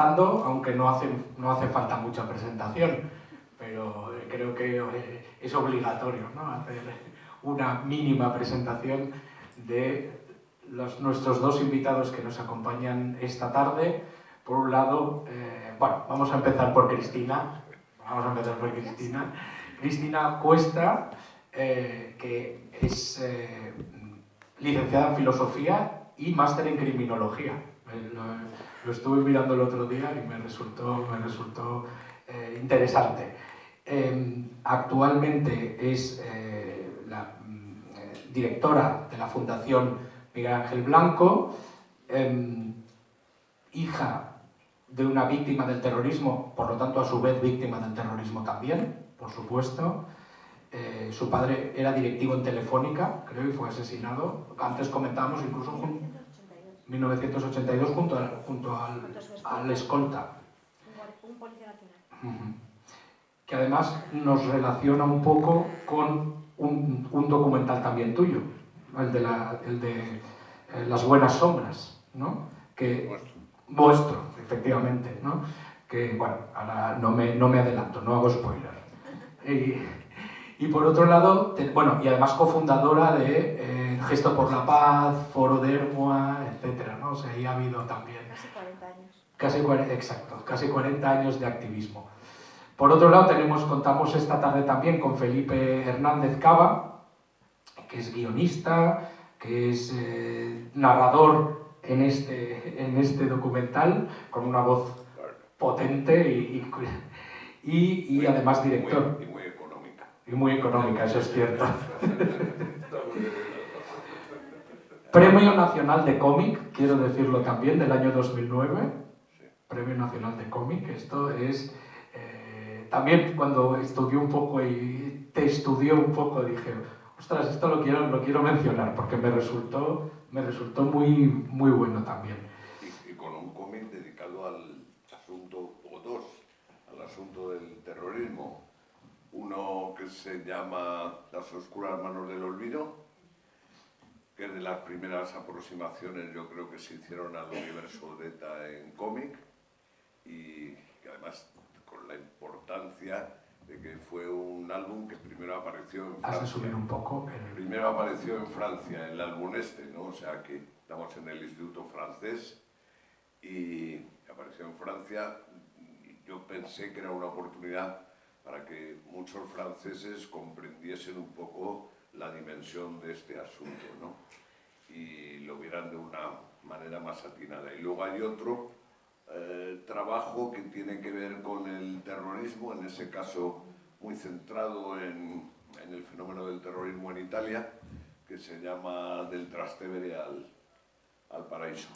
comenzando, aunque no hace falta mucha presentación, pero creo que es obligatorio, ¿no?, hacer una mínima presentación de nuestros dos invitados que nos acompañan esta tarde. Por un lado, bueno, vamos a empezar por Cristina. Cristina Cuesta, que es licenciada en Filosofía y máster en Criminología. Lo estuve mirando el otro día y me resultó interesante. Actualmente es la directora de la Fundación Miguel Ángel Blanco, hija de una víctima del terrorismo, por lo tanto a su vez víctima del terrorismo también, por supuesto. Su padre era directivo en Telefónica, creo, y fue asesinado. Antes comentábamos incluso en 1982 junto al escolta. Un policía nacional. Que además nos relaciona un poco con un documental también tuyo, el de Las buenas sombras, ¿no? Vuestro, efectivamente, ¿no? Que, bueno, ahora no me adelanto, no hago spoiler. Y por otro lado, bueno, y además cofundadora de Gesto por la Paz, Foro de Ermua, etcétera, ¿no? O sea, ahí ha habido también... Casi 40 años. Exacto, casi 40 años de activismo. Por otro lado, contamos esta tarde también con Felipe Hernández Cava, que es guionista, que es narrador en este documental, con una voz potente y además director. Y muy económica. Y muy económica, eso es cierto. Premio Nacional de Cómic, quiero decirlo también, del año 2009. Premio Nacional de Cómic, esto es... también cuando estudié un poco y te estudié un poco dije, ostras, esto lo quiero mencionar porque me resultó muy bueno también. Y con un cómic dedicado al asunto, o dos, al asunto del terrorismo. Uno que se llama Las oscuras manos del olvido, que es de las primeras aproximaciones, yo creo, que se hicieron al universo de ETA en cómic, y que además con la importancia de que fue un álbum que primero apareció en Francia. Has de subir un poco. Primero apareció en Francia, el álbum ¿no? O sea que estamos en el Instituto Francés y apareció en Francia. Y yo pensé que era una oportunidad para que muchos franceses comprendiesen un poco la dimensión de este asunto, ¿no? Y lo vieran de una manera más atinada. Y luego hay otro trabajo que tiene que ver con el terrorismo, en ese caso muy centrado en el fenómeno del terrorismo en Italia, que se llama Del Trastevere al Paraíso.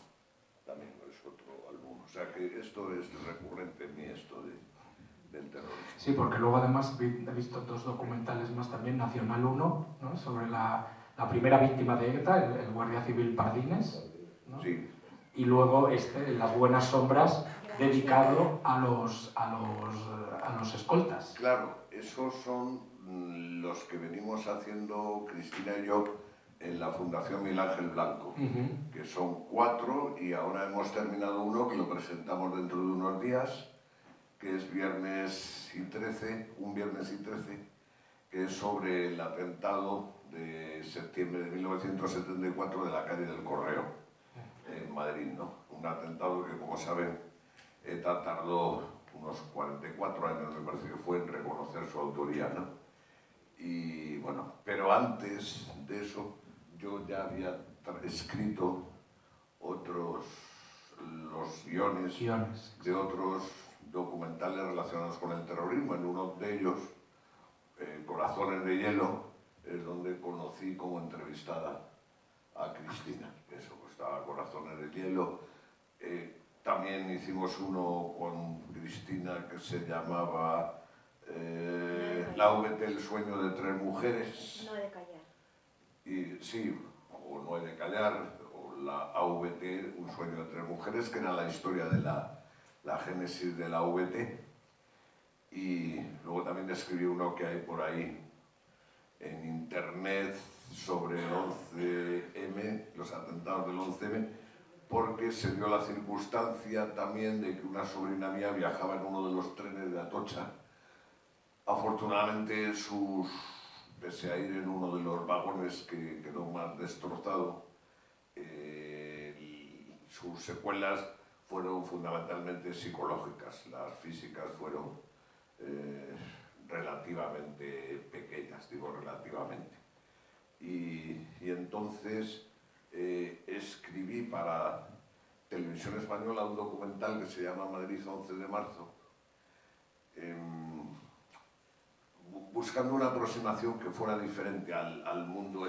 También es otro álbum. O sea que esto es recurrente en mí, esto del terrorismo. Sí, porque luego además he visto dos documentales más también, Nacional 1, ¿no? Sobre la primera víctima de ETA, el guardia civil Pardines, ¿no? Sí. Y luego Las buenas sombras, dedicado a los escoltas. Claro, esos son los que venimos haciendo Cristina y yo en la Fundación Miguel Ángel Blanco, que son 4, y ahora hemos terminado uno que lo presentamos dentro de unos días, que es viernes y 13, que es sobre el atentado de septiembre de 1974 de la calle del Correo, en Madrid, ¿no? Un atentado que, como saben, ETA tardó unos 44 años, me parece que fue, en reconocer su autoría, ¿no? Y bueno, pero antes de eso, yo ya había escrito los guiones de otros documentales relacionados con el terrorismo. En uno de ellos, Corazones de Hielo, es donde conocí como entrevistada a Cristina. Eso, pues estaba Corazones de Hielo. También hicimos uno con Cristina que se llamaba La VT, el sueño de 3 mujeres. No he de callar. Y, sí, o No he de callar, o la AVT, un sueño de 3 mujeres, que era la historia de la génesis de la AVT. Y luego también escribí uno que hay por ahí en internet sobre el 11M, los atentados del 11M, porque se dio la circunstancia también de que una sobrina mía viajaba en uno de los trenes de Atocha. Afortunadamente, pese a ir en uno de los vagones que quedó más destrozado, sus secuelas fueron fundamentalmente psicológicas. Las físicas fueron relativamente pequeñas, digo relativamente. Y entonces escribí para Televisión Española un documental que se llama Madrid 11 de marzo, buscando una aproximación que fuera diferente al mundo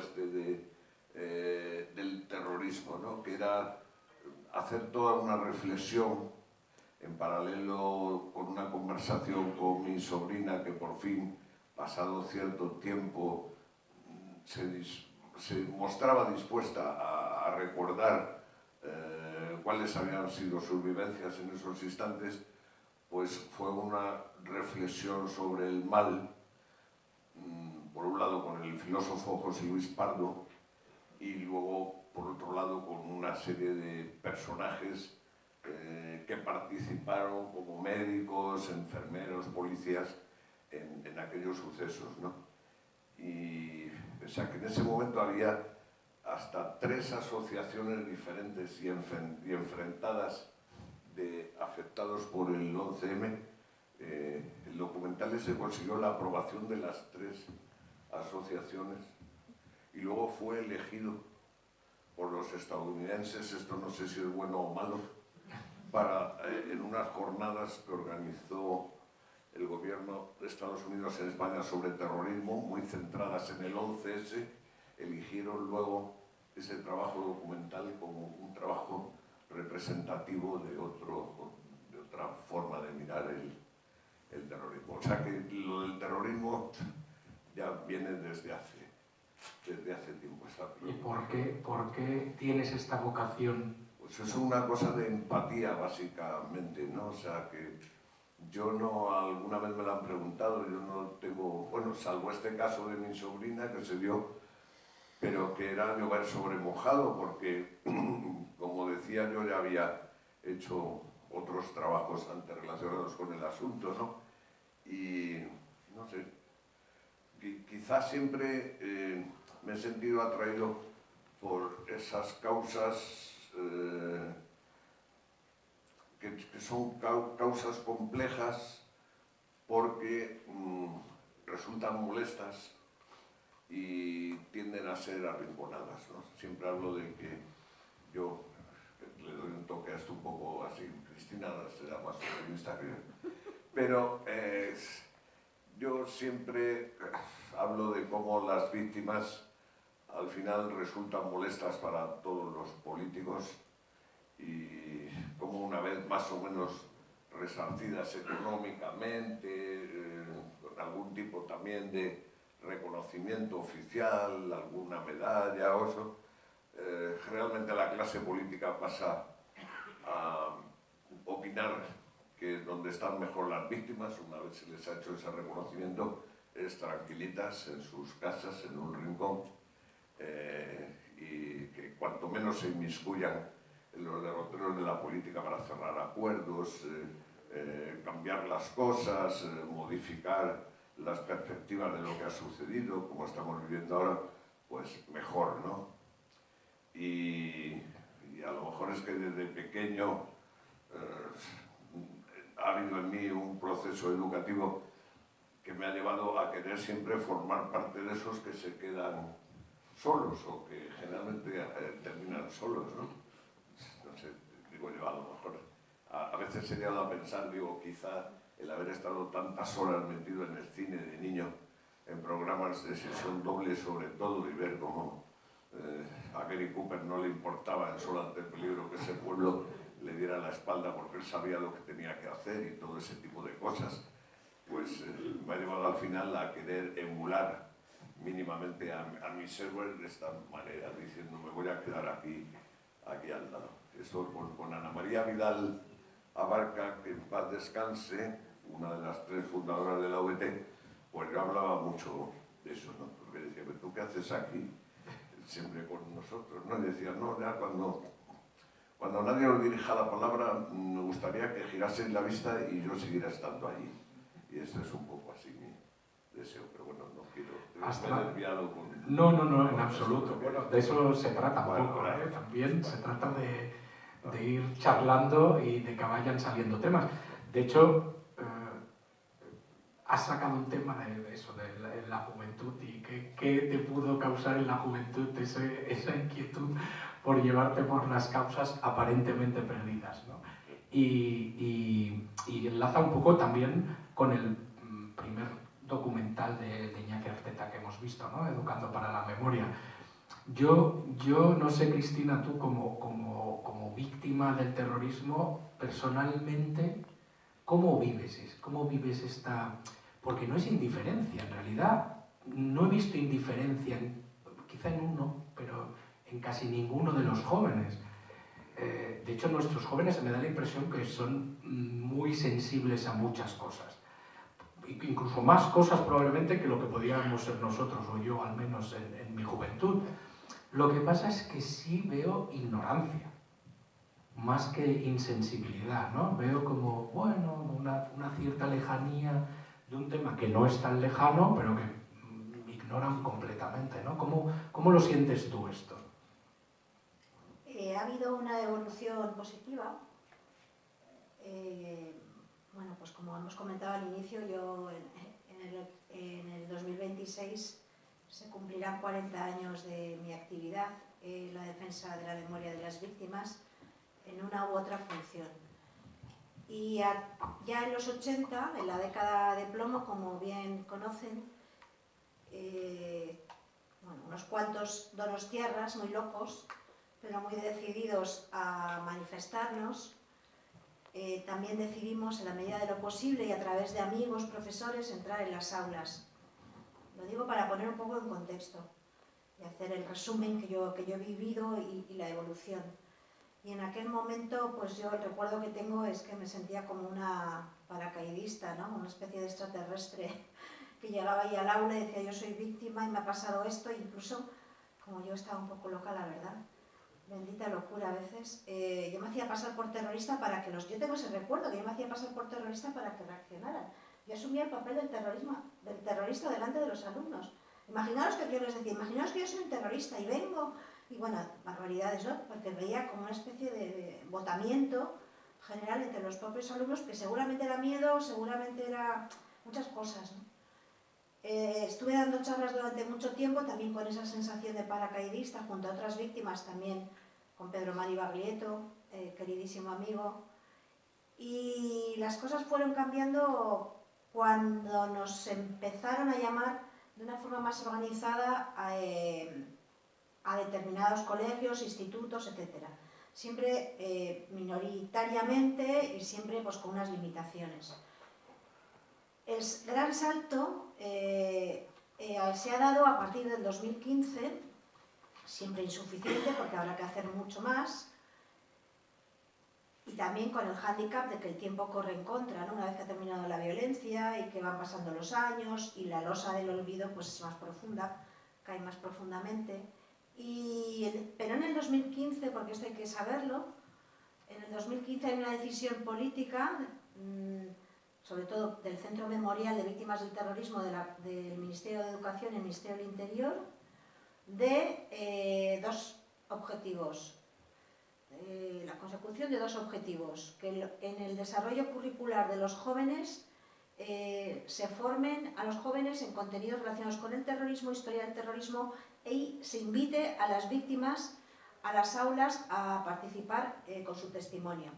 del terrorismo, ¿no? Que era hacer toda una reflexión en paralelo con una conversación con mi sobrina que por fin, pasado cierto tiempo, se mostraba dispuesta a recordar cuáles habían sido sus vivencias en esos instantes. Pues fue una reflexión sobre el mal, por un lado con el filósofo José Luis Pardo y luego por otro lado con una serie de personajes que participaron como médicos, enfermeros, policías en aquellos sucesos, ¿no? Y o sea que en ese momento había hasta 3 asociaciones diferentes y enfrentadas de afectados por el 11M. El documental ese consiguió la aprobación de las 3 asociaciones y luego fue elegido por los estadounidenses, esto no sé si es bueno o malo, para en unas jornadas que organizó el gobierno de Estados Unidos en España sobre terrorismo, muy centradas en el 11S, eligieron luego ese trabajo documental como un trabajo representativo de otra forma de mirar el terrorismo. O sea que lo del terrorismo ya viene desde hace tiempo. ¿Y por qué tienes esta vocación? Pues es una cosa de empatía, básicamente, ¿no? O sea que yo no, alguna vez me lo han preguntado, yo no tengo, bueno, salvo este caso de mi sobrina que se dio, pero que era llover sobre mojado, porque, como decía, yo ya había hecho otros trabajos antes relacionados con el asunto, ¿no? Y, no sé, quizás siempre me he sentido atraído por esas causas que son causas complejas porque resultan molestas y tienden a ser arrinconadas, ¿no? Siempre hablo de que yo le doy un toque a esto un poco así, Cristina será más optimista que yo, pero yo siempre hablo de cómo las víctimas al final resultan molestas para todos los políticos y como una vez más o menos resarcidas económicamente, con algún tipo también de reconocimiento oficial, alguna medalla o eso, realmente la clase política pasa a opinar que donde están mejor las víctimas, una vez se les ha hecho ese reconocimiento, es tranquilitas en sus casas, en un rincón, y que cuanto menos se inmiscuyan en los derroteros de la política para cerrar acuerdos, cambiar las cosas, modificar las perspectivas de lo que ha sucedido, como estamos viviendo ahora, pues mejor, ¿no? Y a lo mejor es que desde pequeño ha habido en mí un proceso educativo que me ha llevado a querer siempre formar parte de esos que se quedan solos o que generalmente terminan solos, ¿no? No sé, digo yo, a lo mejor a veces he llegado a pensar, digo, quizá el haber estado tantas horas metido en el cine de niño, en programas de sesión doble sobre todo, y ver cómo a Gary Cooper no le importaba en Solo ante el peligro que ese pueblo le diera la espalda porque él sabía lo que tenía que hacer y todo ese tipo de cosas, pues me ha llevado al final a querer emular mínimamente a mi server de esta manera, diciendo me voy a quedar aquí al lado. Esto con Ana María Vidal Abarca, que en paz descanse, una de las 3 fundadoras de la OET, pues yo hablaba mucho de eso, ¿no? Porque decía, ¿tú qué haces aquí? Siempre con nosotros, ¿no? Y decía, no, ya cuando Cuando nadie os dirija la palabra, me gustaría que giraseis la vista y yo siguiera estando allí. Y eso es un poco así mi deseo, pero bueno, no quiero desviarlo con... No, en absoluto. Bueno, de eso se trata un poco, Claro. También se trata de ir charlando y de que vayan saliendo temas. De hecho, has sacado un tema de eso, de la juventud, y qué te pudo causar en la juventud esa inquietud por llevarte por las causas aparentemente perdidas, ¿no? Y enlaza un poco también con el primer documental de Iñaki Arteta que hemos visto, ¿no? Educando para la memoria. Yo no sé, Cristina, tú como víctima del terrorismo, personalmente, ¿cómo vives esta...? Porque no es indiferencia, en realidad. No he visto indiferencia, quizá en uno, pero en casi ninguno de los jóvenes. De hecho, nuestros jóvenes me da la impresión que son muy sensibles a muchas cosas. Incluso más cosas probablemente que lo que podíamos ser nosotros, o yo al menos en mi juventud. Lo que pasa es que sí veo ignorancia, más que insensibilidad, ¿no? Veo como, bueno, una cierta lejanía de un tema que no es tan lejano, pero que ignoran completamente, ¿no? ¿Cómo lo sientes tú esto? Ha habido una evolución positiva. Bueno, pues como hemos comentado al inicio, yo en el 2026 se cumplirán 40 años de mi actividad en la defensa de la memoria de las víctimas en una u otra función. Y ya en los 80, en la década de plomo, como bien conocen, bueno, unos cuantos donostiarras muy locos, pero muy decididos a manifestarnos, también decidimos, en la medida de lo posible y a través de amigos, profesores, entrar en las aulas. Lo digo para poner un poco en contexto y hacer el resumen que yo he vivido y la evolución. Y en aquel momento, pues yo el recuerdo que tengo es que me sentía como una paracaidista, ¿no? Una especie de extraterrestre que llegaba ahí al aula y decía yo soy víctima y me ha pasado esto, e incluso como yo estaba un poco loca, la verdad, bendita locura a veces, yo me hacía pasar por terrorista para que yo tengo ese recuerdo, que yo me hacía pasar por terrorista para que reaccionaran. Yo asumía el papel del terrorista delante de los alumnos. Imaginaos que yo les decía, imaginaos que yo soy un terrorista y vengo, y bueno, barbaridades, ¿no? Porque veía como una especie de botamiento general entre los propios alumnos, que seguramente era miedo, seguramente era muchas cosas, ¿no? Estuve dando charlas durante mucho tiempo, también con esa sensación de paracaidista, junto a otras víctimas, también con Pedro Mari Baglietto, queridísimo amigo. Y las cosas fueron cambiando cuando nos empezaron a llamar de una forma más organizada a determinados colegios, institutos, etc. Siempre minoritariamente y siempre pues, con unas limitaciones. El gran salto se ha dado a partir del 2015, siempre insuficiente porque habrá que hacer mucho más, y también con el hándicap de que el tiempo corre en contra, ¿no? Una vez que ha terminado la violencia y que van pasando los años y la losa del olvido pues es más profunda, cae más profundamente. Pero en el 2015, porque esto hay que saberlo, en el 2015 hay una decisión política, sobre todo del Centro Memorial de Víctimas del Terrorismo del Ministerio de Educación y el Ministerio del Interior, de dos objetivos. La consecución de dos objetivos, que en el desarrollo curricular de los jóvenes se formen a los jóvenes en contenidos relacionados con el terrorismo, historia del terrorismo, y se invite a las víctimas a las aulas a participar con su testimonio.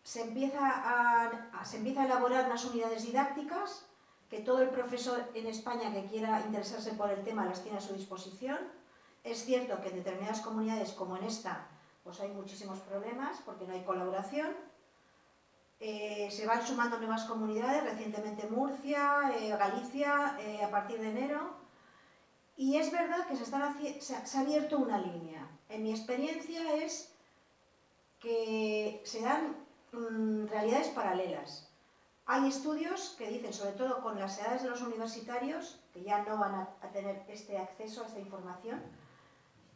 Se empieza a elaborar unas unidades didácticas que todo el profesor en España que quiera interesarse por el tema las tiene a su disposición. Es cierto que en determinadas comunidades como en esta pues hay muchísimos problemas porque no hay colaboración. Se van sumando nuevas comunidades, recientemente Murcia, Galicia, a partir de enero. Y es verdad que se ha abierto una línea. En mi experiencia es que se dan realidades paralelas. Hay estudios que dicen, sobre todo con las edades de los universitarios, que ya no van a tener este acceso a esta información,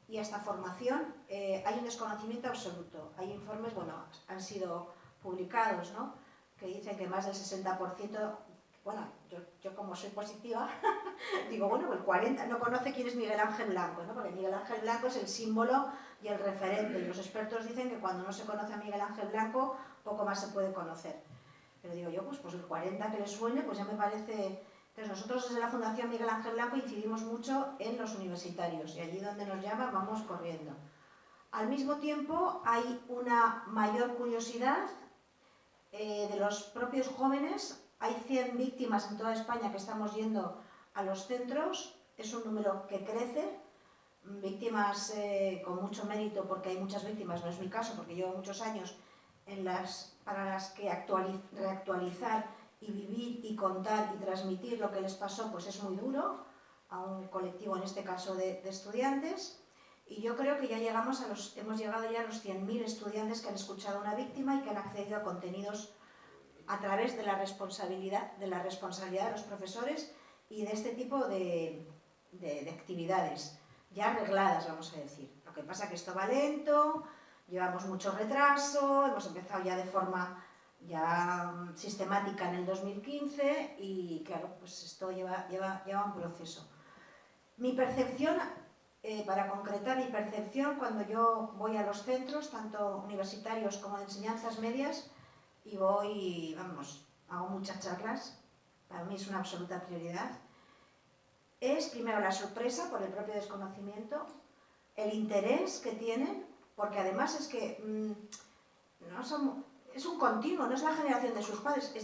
y esta formación hay un desconocimiento absoluto. Hay informes, bueno, han sido publicados, ¿no?, que dicen que más del 60%, bueno, yo como soy positiva, digo, bueno, el 40% no conoce quién es Miguel Ángel Blanco, ¿no?, porque Miguel Ángel Blanco es el símbolo y el referente, y los expertos dicen que cuando no se conoce a Miguel Ángel Blanco, poco más se puede conocer. Pero digo yo, pues el 40% que le suene, pues ya me parece... Entonces nosotros desde la Fundación Miguel Ángel Blanco incidimos mucho en los universitarios, y allí donde nos llaman vamos corriendo. Al mismo tiempo hay una mayor curiosidad de los propios jóvenes. Hay 100 víctimas en toda España que estamos yendo a los centros, es un número que crece, víctimas con mucho mérito, porque hay muchas víctimas, no es mi caso, porque llevo muchos años para las que reactualizar y vivir y contar y transmitir lo que les pasó, pues es muy duro a un colectivo, en este caso de estudiantes. Y yo creo que ya hemos llegado ya a los 100.000 estudiantes que han escuchado a una víctima y que han accedido a contenidos a través de la responsabilidad de los profesores y de este tipo de actividades ya arregladas, vamos a decir. Lo que pasa es que esto va lento, llevamos mucho retraso, hemos empezado ya de forma sistemática en el 2015 y claro, pues esto lleva un proceso. Mi percepción, para concretar mi percepción, cuando yo voy a los centros, tanto universitarios como de enseñanzas medias, y hago muchas charlas, para mí es una absoluta prioridad, es primero la sorpresa por el propio desconocimiento, el interés que tienen, porque además es que es un continuo, no es la generación de sus padres.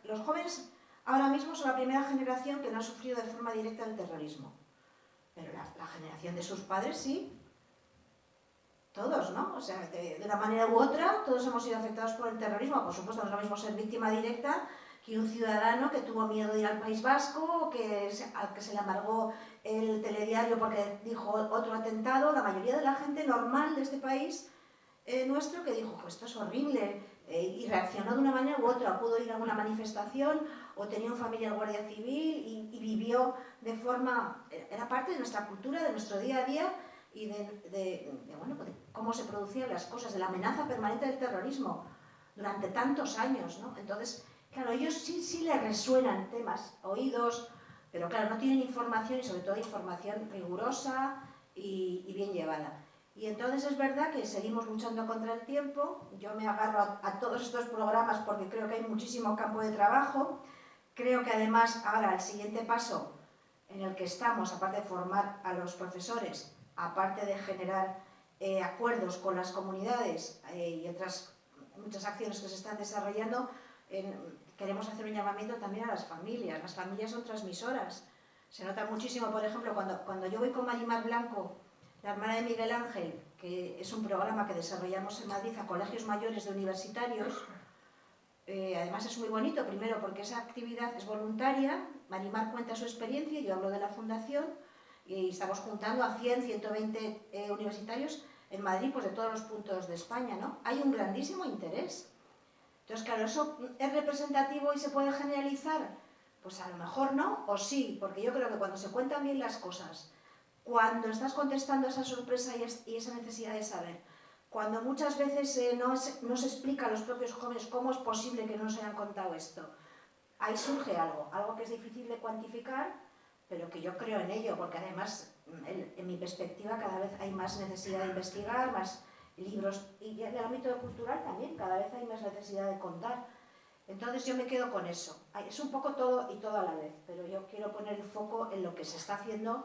Los jóvenes ahora mismo son la primera generación que no ha sufrido de forma directa el terrorismo, pero la generación de sus padres sí. Todos, ¿no? O sea, de una manera u otra, todos hemos sido afectados por el terrorismo. Por supuesto, no es lo mismo ser víctima directa que un ciudadano que tuvo miedo de ir al País Vasco, al que se le amargó el telediario porque dijo otro atentado. La mayoría de la gente normal de este país nuestro que dijo, pues esto es horrible, y reaccionó de una manera u otra, pudo ir a una manifestación o tenía un familiar guardia civil y vivió de forma, era parte de nuestra cultura, de nuestro día a día, y de cómo se producían las cosas, de la amenaza permanente del terrorismo durante tantos años, ¿no? Entonces, claro, ellos sí les resuenan temas oídos, pero claro, no tienen información y sobre todo información rigurosa y bien llevada. Y entonces es verdad que seguimos luchando contra el tiempo. Yo me agarro a todos estos programas porque creo que hay muchísimo campo de trabajo. Creo que además ahora el siguiente paso en el que estamos, aparte de formar a los profesores, aparte de generar acuerdos con las comunidades y otras muchas acciones que se están desarrollando, queremos hacer un llamamiento también a las familias. Las familias son transmisoras. Se nota muchísimo, por ejemplo, cuando yo voy con Marimar Blanco, la hermana de Miguel Ángel, que es un programa que desarrollamos en Madrid a colegios mayores de universitarios. Además es muy bonito, primero porque esa actividad es voluntaria, Marimar cuenta su experiencia, yo hablo de la fundación, y estamos juntando a 100, 120 universitarios en Madrid, pues de todos los puntos de España, ¿no? Hay un grandísimo interés. Entonces, claro, ¿eso es representativo y se puede generalizar? Pues a lo mejor no, o sí, porque yo creo que cuando se cuentan bien las cosas, cuando estás contestando a esa sorpresa y esa necesidad de saber, cuando muchas veces no se explica a los propios jóvenes cómo es posible que no nos hayan contado esto, ahí surge algo que es difícil de cuantificar, pero que yo creo en ello, porque además, en mi perspectiva, cada vez hay más necesidad de investigar, más libros, y en el ámbito cultural también, cada vez hay más necesidad de contar. Entonces yo me quedo con eso. Es un poco todo y todo a la vez, pero yo quiero poner el foco en lo que se está haciendo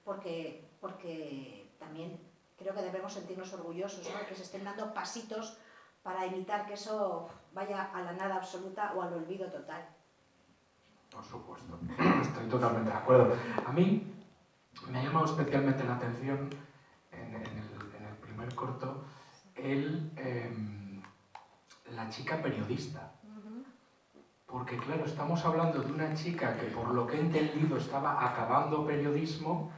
porque también creo que debemos sentirnos orgullosos, ¿no?, que se estén dando pasitos para evitar que eso vaya a la nada absoluta o al olvido total. Por supuesto, estoy totalmente de acuerdo. A mí me ha llamado especialmente la atención en el primer corto la chica periodista. Porque claro, estamos hablando de una chica que por lo que he entendido estaba acabando periodismo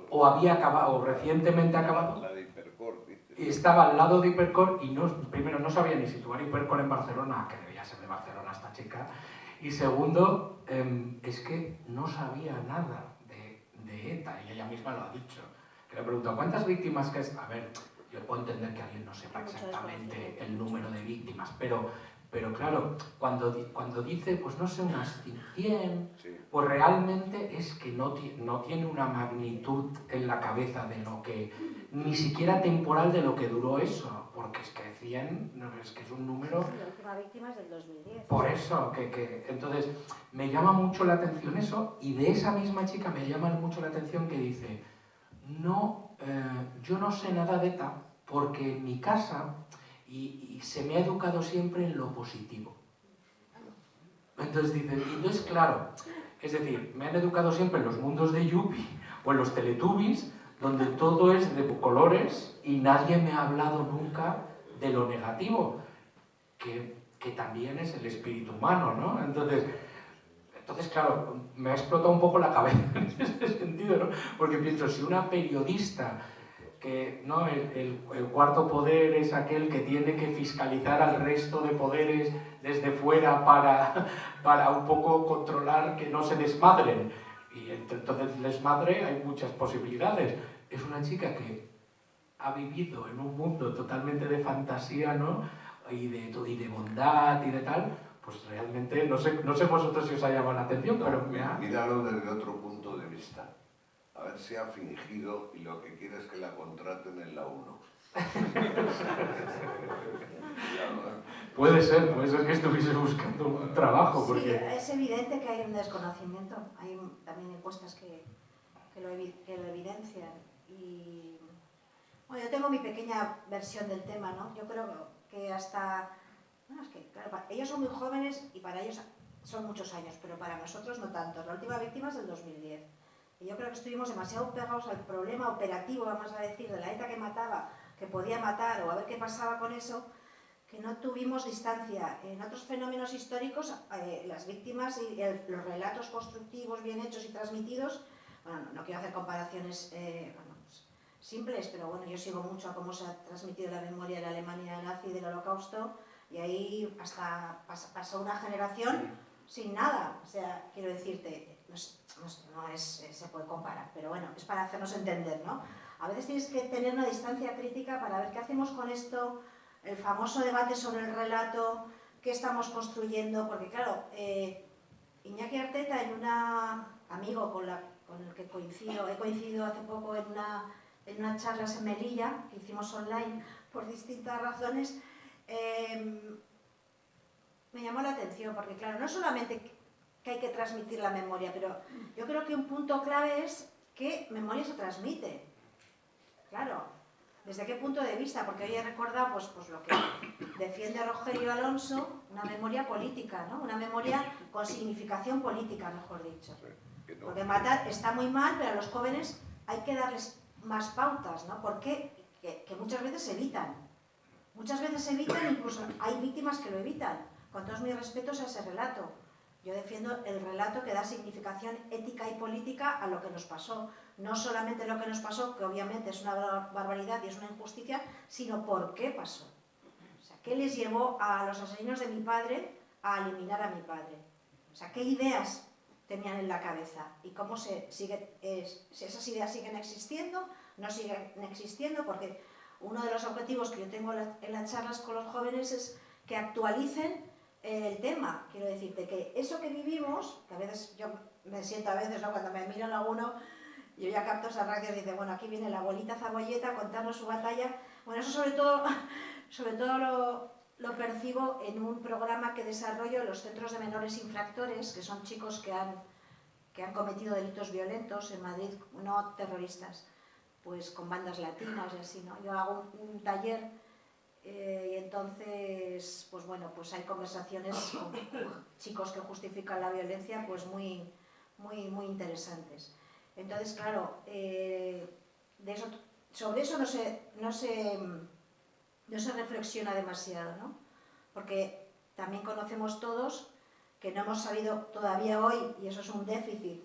o había acabado, o recientemente acabado. La de Hipercor, y estaba al lado de Hipercor y primero no sabía ni situar Hipercor en Barcelona, que debía ser de Barcelona esta chica, y segundo, es que no sabía nada de ETA, y ella misma lo ha dicho, que que le pregunto, ¿cuántas víctimas que es? A ver, yo puedo entender que alguien no sepa exactamente el número de víctimas, pero claro, cuando dice, pues no sé, unas 100, pues realmente es que no tiene una magnitud en la cabeza de lo que, ni siquiera temporal de lo que duró eso, porque es que 100, no, es que es un número... Sí, la última víctima es del 2010. Por eso, entonces, me llama mucho la atención eso, y de esa misma chica me llama mucho la atención que dice, no, yo no sé nada de ETA, porque en mi casa... Y se me ha educado siempre en lo positivo. Entonces dice, entonces claro, es decir, me han educado siempre en los mundos de Yuppie o en los Teletubbies, donde todo es de colores y nadie me ha hablado nunca de lo negativo, que también es el espíritu humano, ¿no? Entonces, claro, me ha explotado un poco la cabeza en ese sentido, ¿no? Porque pienso, si una periodista... que ¿no? el cuarto poder es aquel que tiene que fiscalizar al resto de poderes desde fuera para un poco controlar que no se desmadren. Y entonces desmadre hay muchas posibilidades. Es una chica que ha vivido en un mundo totalmente de fantasía, ¿no? y de bondad y de tal, pues realmente, no sé vosotros si os ha llamado la atención, pero me ha... Míralo desde otro punto de vista. A ver si ha fingido y lo que quiere es que la contraten en la 1. Puede ser que estuviese buscando un trabajo. Porque... Sí, es evidente que hay un desconocimiento. Hay también encuestas que lo evidencian. Y bueno, yo tengo mi pequeña versión del tema, ¿no? Yo creo que hasta... Bueno, es que, claro, ellos son muy jóvenes y para ellos son muchos años, pero para nosotros no tanto. La última víctima es del 2010. Y yo creo que estuvimos demasiado pegados al problema operativo, vamos a decir, de la ETA que mataba, que podía matar o a ver qué pasaba con eso, que no tuvimos distancia. En otros fenómenos históricos, las víctimas y los relatos constructivos bien hechos y transmitidos, bueno, no quiero hacer comparaciones pues, simples, pero bueno, yo sigo mucho a cómo se ha transmitido la memoria de la Alemania nazi y del Holocausto, y ahí hasta pasó una generación sin nada. O sea, quiero decirte, se puede comparar, pero bueno, es para hacernos entender, ¿no? A veces tienes que tener una distancia crítica para ver qué hacemos con esto, el famoso debate sobre el relato, qué estamos construyendo, porque claro, Iñaki Arteta, amigo con el que he coincidido hace poco en una charla en Melilla, que hicimos online por distintas razones, me llamó la atención, porque claro, no solamente que hay que transmitir la memoria, pero yo creo que un punto clave es qué memoria se transmite. Claro, ¿desde qué punto de vista? Porque hoy he recordado pues lo que defiende Rogerio Alonso, una memoria política, ¿no? Una memoria con significación política, mejor dicho. Porque matar está muy mal, pero a los jóvenes hay que darles más pautas, ¿no? Porque que muchas veces se evitan. Muchas veces se evitan, incluso hay víctimas que lo evitan. Con todos mis respetos a ese relato. Yo defiendo el relato que da significación ética y política a lo que nos pasó. No solamente lo que nos pasó, que obviamente es una barbaridad y es una injusticia, sino por qué pasó. O sea, ¿qué les llevó a los asesinos de mi padre a eliminar a mi padre? O sea, ¿qué ideas tenían en la cabeza? ¿Y cómo si esas ideas siguen existiendo? ¿No siguen existiendo? Porque uno de los objetivos que yo tengo en las charlas con los jóvenes es que actualicen el tema. Quiero decirte que eso que vivimos, que a veces yo me siento ¿no? Cuando me miran a uno, yo ya capto esas reacciones y dice, bueno, aquí viene la abuelita Zabolleta a contarnos su batalla. Bueno, eso sobre todo lo percibo en un programa que desarrollo en los centros de menores infractores, que son chicos que han cometido delitos violentos en Madrid, no terroristas, pues con bandas latinas y así, ¿no? Yo hago un taller y entonces, pues bueno, pues hay conversaciones con chicos que justifican la violencia, pues muy, muy, muy interesantes. Entonces, claro, sobre eso no se reflexiona demasiado, ¿no? Porque también conocemos todos que no hemos sabido todavía hoy, y eso es un déficit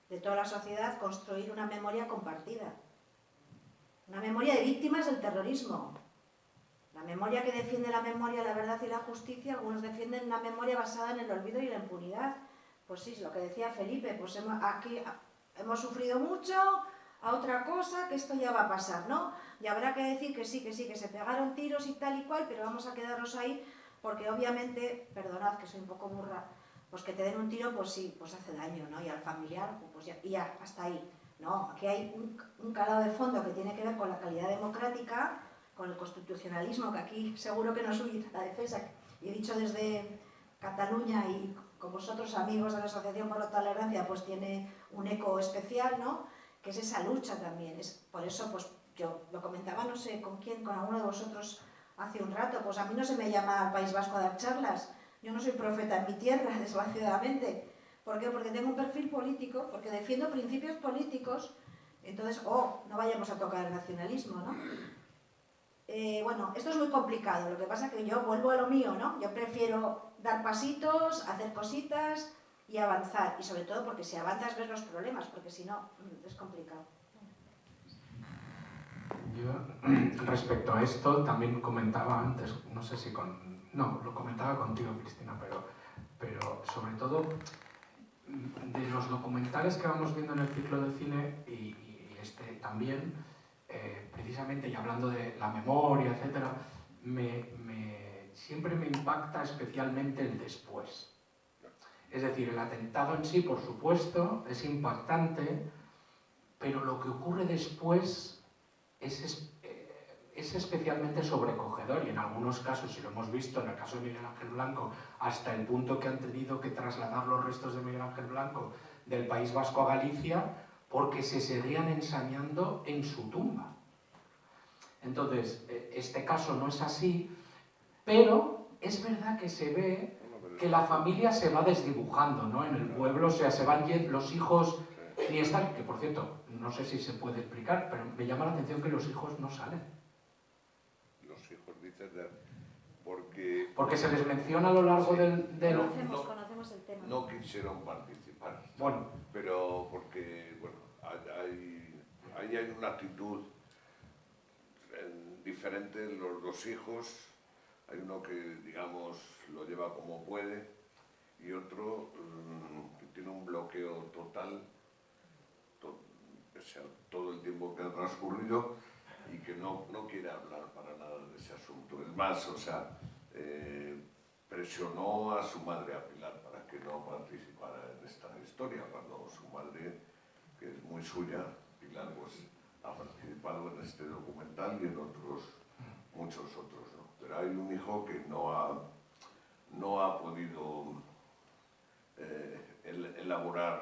de toda la sociedad, construir una memoria compartida. Una memoria de víctimas del terrorismo. La memoria que defiende la memoria, la verdad y la justicia, algunos defienden una memoria basada en el olvido y la impunidad. Pues sí, lo que decía Felipe, pues aquí hemos sufrido mucho, a otra cosa, que esto ya va a pasar, ¿no? Y habrá que decir que sí, que se pegaron tiros y tal y cual, pero vamos a quedarnos ahí, porque obviamente, perdonad que soy un poco burra, pues que te den un tiro, pues sí, pues hace daño, ¿no? Y al familiar, pues ya, y ya, hasta ahí. No, aquí hay un calado de fondo que tiene que ver con la calidad democrática, con el constitucionalismo, que aquí seguro que nos unir la defensa, y he dicho desde Cataluña y con vosotros amigos de la Asociación por la Tolerancia, pues tiene un eco especial, ¿no? Que es esa lucha también. Es, por eso, pues yo lo comentaba, no sé con quién, con alguno de vosotros hace un rato, pues a mí no se me llama al País Vasco a dar charlas, yo no soy profeta en mi tierra, desgraciadamente. ¿Por qué? Porque tengo un perfil político, porque defiendo principios políticos, entonces, no vayamos a tocar el nacionalismo, ¿no? Bueno, esto es muy complicado, lo que pasa es que yo vuelvo a lo mío, ¿no? Yo prefiero dar pasitos, hacer cositas y avanzar, y sobre todo porque si avanzas ves los problemas, porque si no, es complicado. Yo, respecto a esto, también comentaba antes, no sé si no, lo comentaba contigo, Cristina, pero sobre todo de los documentales que vamos viendo en el ciclo de cine y este también, precisamente, y hablando de la memoria, etcétera, siempre me impacta especialmente el después. Es decir, el atentado en sí, por supuesto, es impactante, pero lo que ocurre después es especialmente sobrecogedor, y en algunos casos, y lo hemos visto en el caso de Miguel Ángel Blanco, hasta el punto que han tenido que trasladar los restos de Miguel Ángel Blanco del País Vasco a Galicia porque se seguían ensañando en su tumba. Entonces, este caso no es así, pero es verdad que se ve que la familia se va desdibujando, ¿no? En el pueblo, o sea, se van los hijos, ni están, que por cierto, no sé si se puede explicar, pero me llama la atención que los hijos no salen. Los hijos, dices, porque se les menciona a lo largo del... Conocemos el tema. No quisieron participar. Bueno. Pero porque, bueno, ahí hay una actitud diferente en los dos hijos. Hay uno que, digamos, lo lleva como puede y otro que tiene un bloqueo total, pese a todo el tiempo que ha transcurrido, y que no quiere hablar para nada de ese asunto. Es más, o sea, presionó a su madre, a Pilar, para que no participara en esta historia, cuando su madre, que es muy suya, Pilar, pues ha participado en este documental y en otros, muchos otros, ¿no? Pero hay un hijo que no ha podido elaborar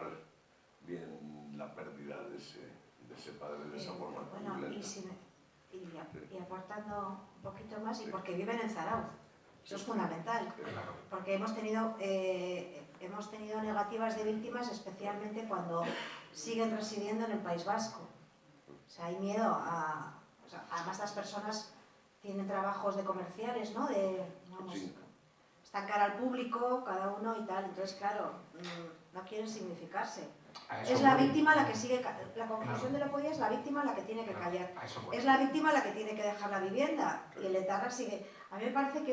bien la pérdida de ese padre de esa forma. Bueno, y aportando un poquito más, y porque viven en Zarauz, eso es fundamental, porque hemos tenido negativas de víctimas, especialmente cuando siguen residiendo en el País Vasco. O sea, hay miedo o sea, además las personas tienen trabajos de comerciales, ¿no? Están cara al público, cada uno y tal, entonces claro, no quieren significarse. Es la víctima la que sigue, la conclusión de lo que podía es la víctima la que tiene que callar. Es la víctima la que tiene que dejar la vivienda y el etarra sigue. A mí me parece que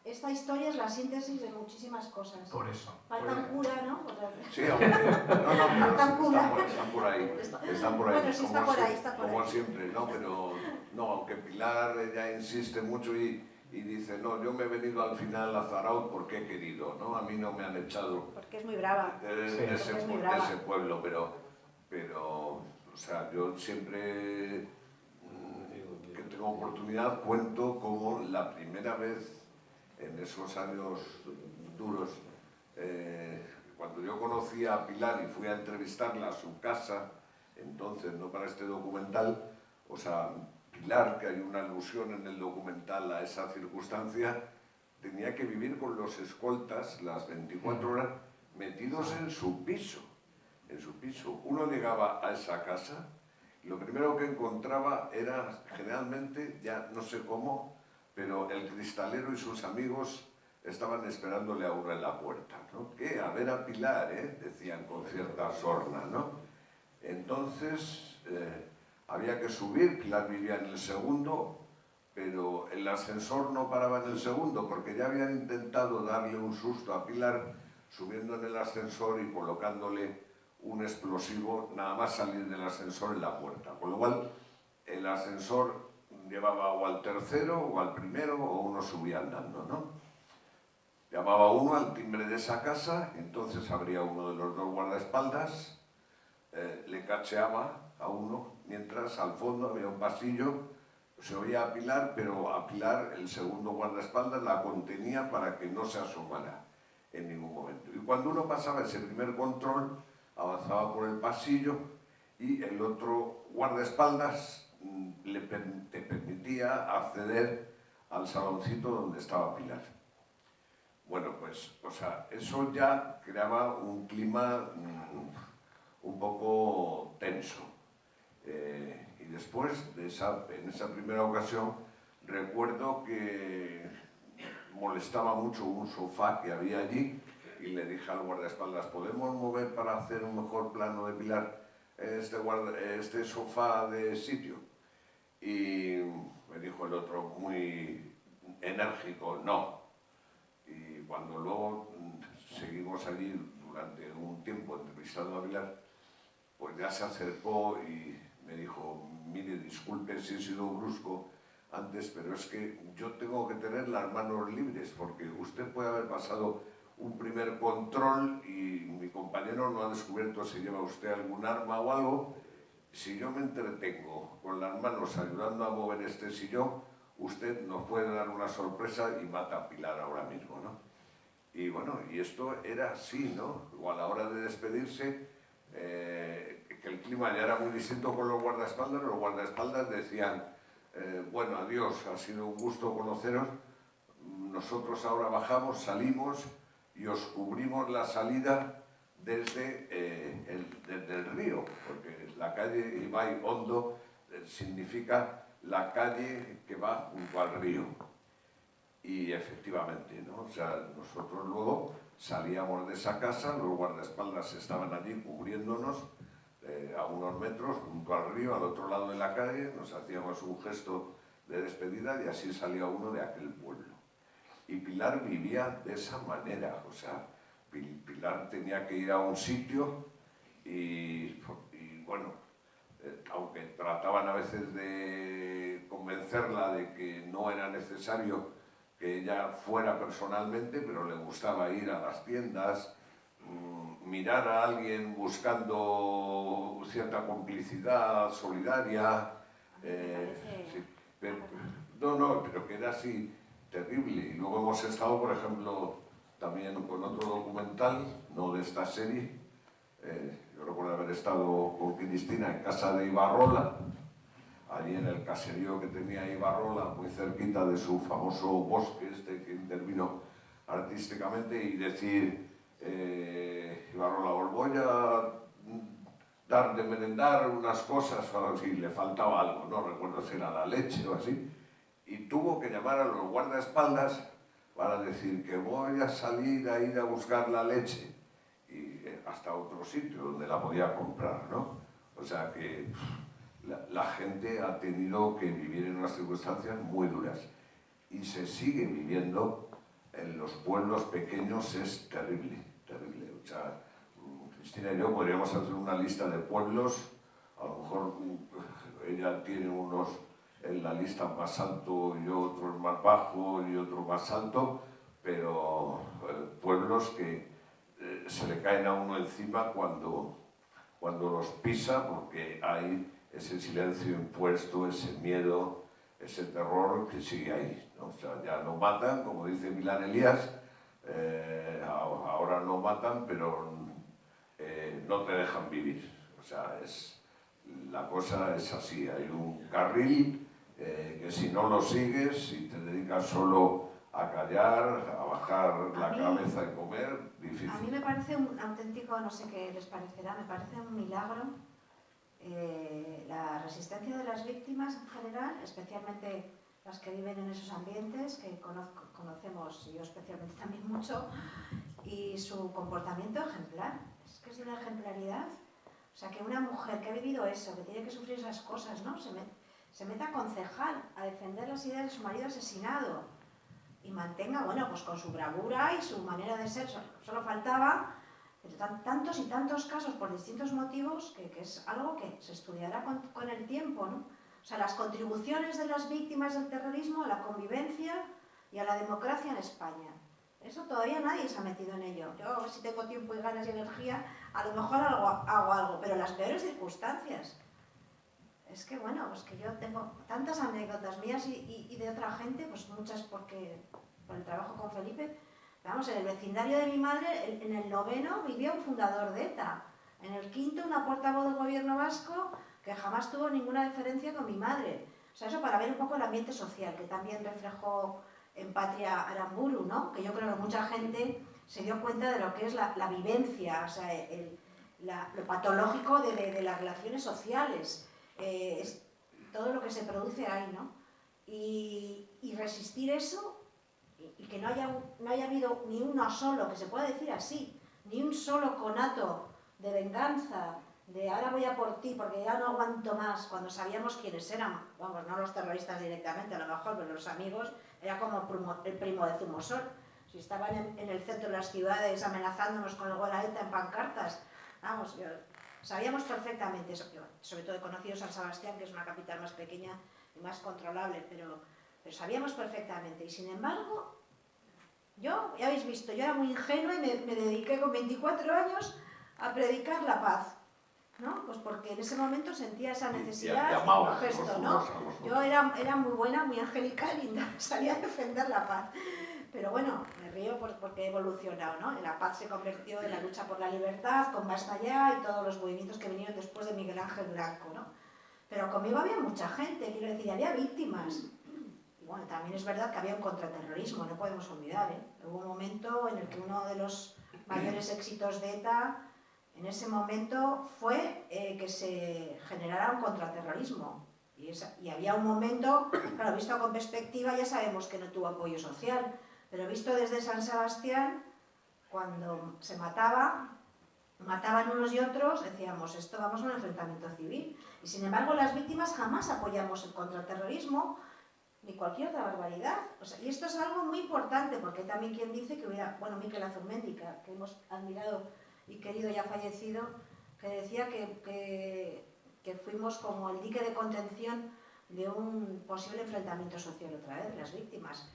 esta historia es la síntesis de muchísimas cosas. Por eso. Falta un cura, ¿no? Sí, faltan cura. Están por ahí. Bueno, sí, está por ahí. Como siempre, ¿no? Pero no, aunque Pilar ya insiste mucho y dice, no, yo me he venido al final a Zarauz porque he querido, ¿no? A mí no me han echado. Porque es muy brava. De ese pueblo, pero, o sea, yo siempre que tengo oportunidad cuento como la primera vez en esos años duros, cuando yo conocí a Pilar y fui a entrevistarla a su casa, entonces, no para este documental, o sea, Pilar, que hay una alusión en el documental a esa circunstancia, tenía que vivir con los escoltas las 24 horas metidos en su piso. Uno llegaba a esa casa y lo primero que encontraba era, generalmente, ya no sé cómo, pero el cristalero y sus amigos estaban esperándole a uno en la puerta, ¿no? ¿Qué? A ver a Pilar, ¿eh? Decían con cierta sorna, ¿no? Entonces, había que subir, Pilar vivía en el segundo, pero el ascensor no paraba en el segundo, porque ya habían intentado darle un susto a Pilar subiendo en el ascensor y colocándole un explosivo nada más salir del ascensor en la puerta. Con lo cual, el ascensor llevaba o al tercero o al primero o uno subía andando, ¿no? Llamaba uno al timbre de esa casa, entonces abría uno de los dos guardaespaldas, le cacheaba a uno, mientras al fondo había un pasillo, se oía a Pilar, pero a Pilar el segundo guardaespaldas la contenía para que no se asomara en ningún momento. Y cuando uno pasaba ese primer control, avanzaba por el pasillo y el otro guardaespaldas te permitía acceder al saloncito donde estaba Pilar. Bueno, pues, o sea, eso ya creaba un clima un poco tenso. Y después, en esa primera ocasión, recuerdo que molestaba mucho un sofá que había allí y le dije al guardaespaldas, ¿podemos mover para hacer un mejor plano de Pilar este sofá de sitio? Y me dijo el otro muy enérgico, no. Y cuando luego seguimos allí durante un tiempo entrevistando a Pilar, pues ya se acercó y me dijo, mire, disculpe si he sido brusco antes, pero es que yo tengo que tener las manos libres, porque usted puede haber pasado un primer control y mi compañero no ha descubierto si lleva usted algún arma o algo. Si yo me entretengo con las manos ayudando a mover este sillón, usted nos puede dar una sorpresa y mata a Pilar ahora mismo, ¿no? Y bueno, y esto era así, ¿no? O a la hora de despedirse, que el clima ya era muy distinto con los guardaespaldas decían, bueno, adiós, ha sido un gusto conoceros, nosotros ahora bajamos, salimos y os cubrimos la salida desde el río, porque la calle Ibai Hondo significa la calle que va junto al río. Y efectivamente, ¿no? O sea, nosotros luego salíamos de esa casa, los guardaespaldas estaban allí cubriéndonos a unos metros junto al río, al otro lado de la calle, nos hacíamos un gesto de despedida y así salía uno de aquel pueblo. Y Pilar vivía de esa manera, o sea, Pilar tenía que ir a un sitio y bueno, aunque trataban a veces de convencerla de que no era necesario que ella fuera personalmente, pero le gustaba ir a las tiendas, mirar a alguien buscando cierta complicidad solidaria. Sí, pero que era así terrible. Y luego hemos estado, por ejemplo, también con otro documental, no de esta serie. Yo recuerdo haber estado con Cristina en casa de Ibarrola, allí en el caserío que tenía Ibarrola, muy cerquita de su famoso bosque que intervino artísticamente, y decir, Ibarrola, os voy a dar de merendar unas cosas, o si le faltaba algo, no recuerdo si era la leche o así, y tuvo que llamar a los guardaespaldas para decir que voy a salir a ir a buscar la leche, y hasta otro sitio donde la podía comprar, ¿no? O sea que la gente ha tenido que vivir en unas circunstancias muy duras y se sigue viviendo en los pueblos pequeños, es terrible, terrible. O sea, Cristina y yo podríamos hacer una lista de pueblos, a lo mejor ella tiene unos en la lista más alto y otros más bajo y otro más alto, pero pueblos que se le caen a uno encima cuando los pisa, porque hay ese silencio impuesto, ese miedo, ese terror que sigue ahí, ¿no? O sea, ya no matan, como dice Milán Elías, ahora no matan, pero no te dejan vivir. O sea, la cosa es así, hay un carril que si no lo sigues, si te dedicas solo a callar, a bajar la cabeza y comer, difícil. A mí me parece un auténtico, no sé qué les parecerá, me parece un milagro la resistencia de las víctimas en general, especialmente las que viven en esos ambientes, que conocemos yo especialmente también mucho, y su comportamiento ejemplar. Es que es de una ejemplaridad. O sea, que una mujer que ha vivido eso, que tiene que sufrir esas cosas, ¿no? Se meta a concejal, a defender las ideas de su marido asesinado y mantenga, bueno, pues con su bravura y su manera de ser, solo faltaba Pero tantos y tantos casos por distintos motivos que es algo que se estudiará con el tiempo, ¿no? O sea, las contribuciones de las víctimas del terrorismo a la convivencia y a la democracia en España. Eso todavía nadie se ha metido en ello. Yo, si tengo tiempo y ganas y energía, a lo mejor hago algo, pero las peores circunstancias. Es que bueno, pues que yo tengo tantas anécdotas mías y de otra gente, pues muchas por el trabajo con Felipe. Vamos, en el vecindario de mi madre, en el 9º vivía un fundador de ETA. En el 5º una portavoz del gobierno vasco que jamás tuvo ninguna diferencia con mi madre. O sea, eso para ver un poco el ambiente social, que también reflejó en Patria Aramburu, ¿no? Que yo creo que mucha gente se dio cuenta de lo que es la vivencia, o sea, lo patológico de las relaciones sociales, es todo lo que se produce ahí, ¿no? Y resistir eso, y que no haya habido ni uno solo, que se pueda decir así, ni un solo conato de venganza, de ahora voy a por ti porque ya no aguanto más, cuando sabíamos quiénes eran, vamos, no los terroristas directamente a lo mejor, pero los amigos, era como el primo de Zumosol. Si estaban en el centro de las ciudades amenazándonos con el gol a ETA en pancartas, vamos, sabíamos perfectamente eso. Sobre todo he conocido San Sebastián, que es una capital más pequeña y más controlable, pero sabíamos perfectamente. Y sin embargo, yo, ya habéis visto, yo era muy ingenua y me dediqué con 24 años a predicar la paz, ¿no? Pues porque en ese momento sentía esa necesidad, el gesto, ¿no? Yo era muy buena, muy angelical y salía a defender la paz. Pero bueno, me río porque he evolucionado, ¿no? La paz se convirtió en la lucha por la libertad, con Basta Ya y todos los movimientos que vinieron después de Miguel Ángel Blanco, ¿no? Pero conmigo había mucha gente, quiero decir, había víctimas. Y bueno, también es verdad que había un contraterrorismo, no podemos olvidar, ¿eh? Hubo un momento en el que uno de los mayores éxitos de ETA, en ese momento, fue que se generara un contraterrorismo. Y había un momento, claro, visto con perspectiva ya sabemos que no tuvo apoyo social, pero visto desde San Sebastián, cuando se mataban unos y otros, decíamos, esto vamos a un enfrentamiento civil. Y sin embargo, las víctimas jamás apoyamos el contraterrorismo ni cualquier otra barbaridad. O sea, y esto es algo muy importante, porque hay también quien dice que hubiera, bueno, Miquel Azurmendi, que hemos admirado y querido, ya fallecido, que decía que fuimos como el dique de contención de un posible enfrentamiento social otra vez, las víctimas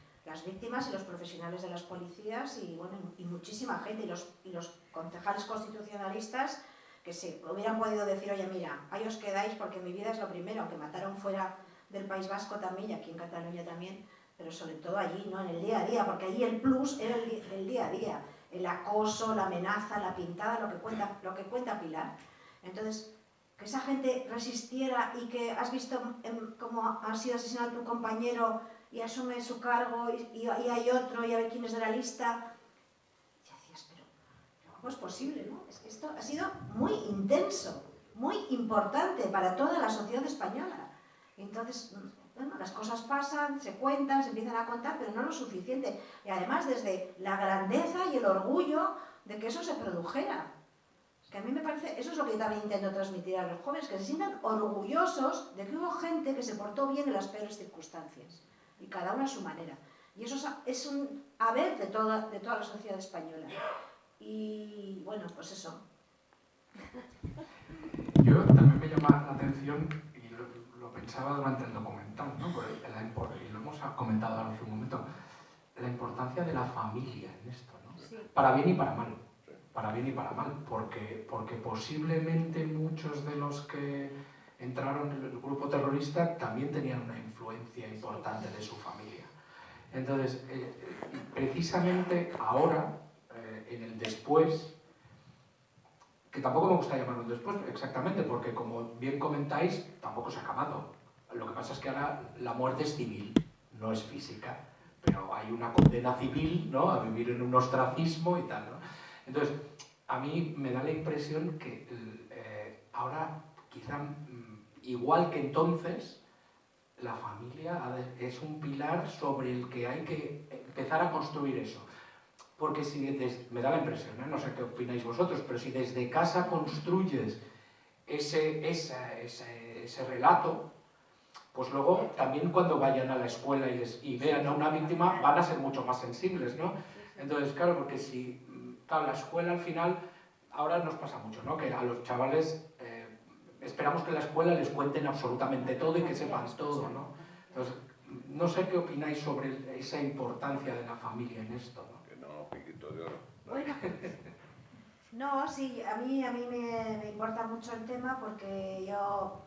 y los profesionales de las policías y, bueno, y muchísima gente, y los concejales constitucionalistas que se hubieran podido decir, oye, mira, ahí os quedáis porque mi vida es lo primero, aunque mataron fuera del País Vasco también y aquí en Cataluña también, pero sobre todo allí, ¿no? En el día a día, porque allí el plus era el día a día, el acoso, la amenaza, la pintada, lo que cuenta Pilar. Entonces, que esa gente resistiera y que has visto cómo ha sido asesinado tu compañero y asume su cargo y hay otro y a ver quién es de la lista. Y decías, pero ¿cómo es posible, no? Es que esto ha sido muy intenso, muy importante para toda la sociedad española. Y entonces, bueno, las cosas pasan, se cuentan, se empiezan a contar, pero no lo suficiente. Y además desde la grandeza y el orgullo de que eso se produjera. Que a mí me parece, eso es lo que yo también intento transmitir a los jóvenes, que se sientan orgullosos de que hubo gente que se portó bien en las peores circunstancias. Y cada uno a su manera. Y eso es un haber de toda la sociedad española. Y bueno, pues eso. Yo también me llama la atención, y lo pensaba durante el documental, ¿no? Y lo hemos comentado hace un momento, la importancia de la familia en esto, ¿no? Sí. Para bien y para mal. Para bien y para mal, porque posiblemente muchos de los que entraron en el grupo terrorista también tenían una influencia importante de su familia. Entonces, precisamente ahora, en el después, que tampoco me gusta llamarlo después exactamente, porque como bien comentáis, tampoco se ha acabado. Lo que pasa es que ahora la muerte es civil, no es física, pero hay una condena civil, ¿no?, a vivir en un ostracismo y tal, ¿no? Entonces, a mí me da la impresión que ahora, quizá igual que entonces, la familia es un pilar sobre el que hay que empezar a construir eso. Porque si me da la impresión, no sé qué opináis vosotros, pero si desde casa construyes ese relato, pues luego también cuando vayan a la escuela y vean a una víctima van a ser mucho más sensibles, ¿no? Entonces, claro, porque si claro, la escuela al final ahora nos pasa mucho, ¿no? Que a los chavales esperamos que en la escuela les cuenten absolutamente todo y que sepan todo, ¿no? Entonces, no sé qué opináis sobre esa importancia de la familia en esto, ¿no? Que no, piquito de oro. Bueno, no, sí, a mí me importa mucho el tema porque yo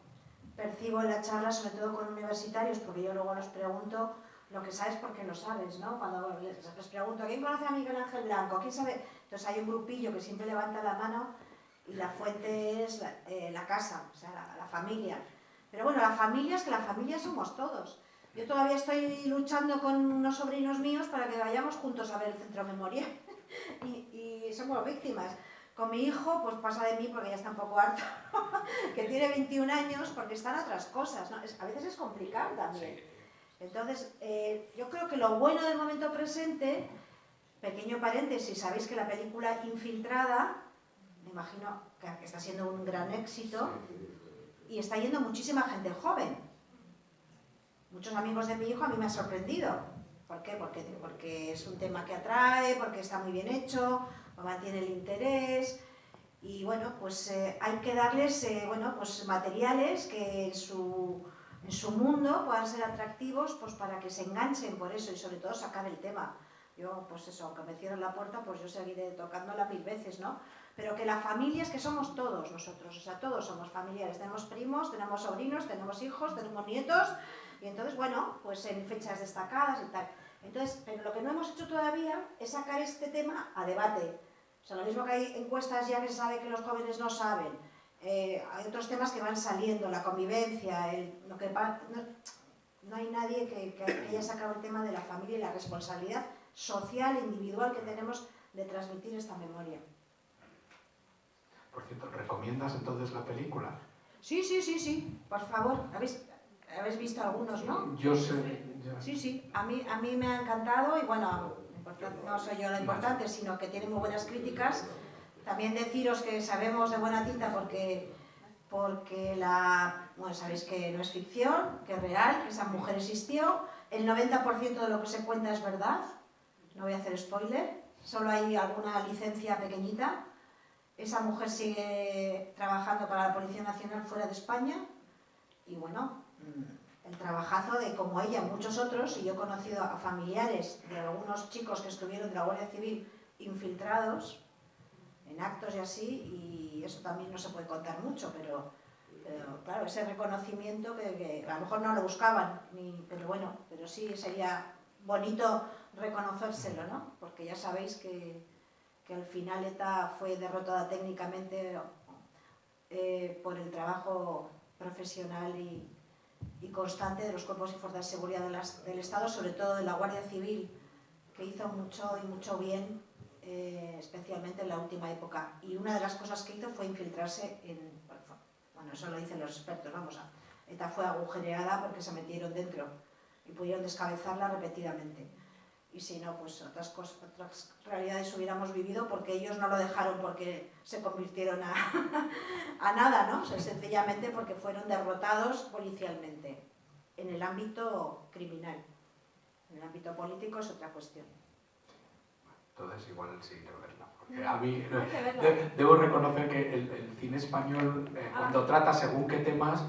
percibo en la charla, sobre todo con universitarios, porque yo luego los pregunto lo que sabes porque lo sabes, ¿no? Cuando les pregunto, ¿quién conoce a Miguel Ángel Blanco? ¿Quién sabe? Entonces hay un grupillo que siempre levanta la mano y la fuente es la casa, o sea, la familia. Pero bueno, la familia es que la familia somos todos. Yo todavía estoy luchando con unos sobrinos míos para que vayamos juntos a ver el centro memorial y somos víctimas. Con mi hijo, pues pasa de mí porque ya está un poco harto, que tiene 21 años, porque están otras cosas, ¿no? A veces es complicado también. Sí. Entonces, yo creo que lo bueno del momento presente, pequeño paréntesis, sabéis que la película Infiltrada, me imagino que está siendo un gran éxito, y está yendo muchísima gente joven. Muchos amigos de mi hijo a mí me ha sorprendido. ¿Por qué? Porque es un tema que atrae, porque está muy bien hecho, mantiene el interés y bueno, pues hay que darles bueno, pues materiales que en su mundo puedan ser atractivos pues para que se enganchen por eso y sobre todo sacar el tema. Yo, pues eso, aunque me cierren la puerta, pues yo seguiré tocándola 1000 veces, ¿no? Pero que la familia es que somos todos nosotros, o sea, todos somos familiares. Tenemos primos, tenemos sobrinos, tenemos hijos, tenemos nietos, y entonces, bueno, pues en fechas destacadas y tal. Entonces, pero lo que no hemos hecho todavía es sacar este tema a debate. O sea, lo mismo que hay encuestas ya que se sabe que los jóvenes no saben. Hay otros temas que van saliendo, la convivencia, no hay nadie que haya sacado el tema de la familia y la responsabilidad social e individual que tenemos de transmitir esta memoria. Por cierto, ¿recomiendas entonces la película? Sí, por favor. ¿Habéis visto algunos, no? Yo sé... Sí, a mí me ha encantado y bueno, no soy yo lo importante, sino que tiene muy buenas críticas. También deciros que sabemos de buena tinta porque bueno, sabéis que no es ficción, que es real, que esa mujer existió. El 90% de lo que se cuenta es verdad, no voy a hacer spoiler, solo hay alguna licencia pequeñita. Esa mujer sigue trabajando para la Policía Nacional fuera de España y bueno, el trabajazo de como ella, muchos otros, y yo he conocido a familiares de algunos chicos que estuvieron de la Guardia Civil infiltrados en actos y así, y eso también no se puede contar mucho, pero claro, ese reconocimiento que a lo mejor no lo buscaban, pero bueno, pero sí sería bonito reconocérselo, ¿no? Porque ya sabéis que al final ETA fue derrotada técnicamente por el trabajo profesional y constante de los cuerpos y fuerzas de seguridad del Estado, sobre todo de la Guardia Civil, que hizo mucho y mucho bien, especialmente en la última época. Y una de las cosas que hizo fue infiltrarse bueno, eso lo dicen los expertos, ETA fue agujereada porque se metieron dentro y pudieron descabezarla repetidamente. Y si no, pues otras realidades hubiéramos vivido porque ellos no lo dejaron porque se convirtieron a nada, ¿no? O sea, sencillamente porque fueron derrotados policialmente en el ámbito criminal. En el ámbito político es otra cuestión. Entonces igual sí quiero verla. Porque a mí debo reconocer que el cine español, cuando trata según qué temas,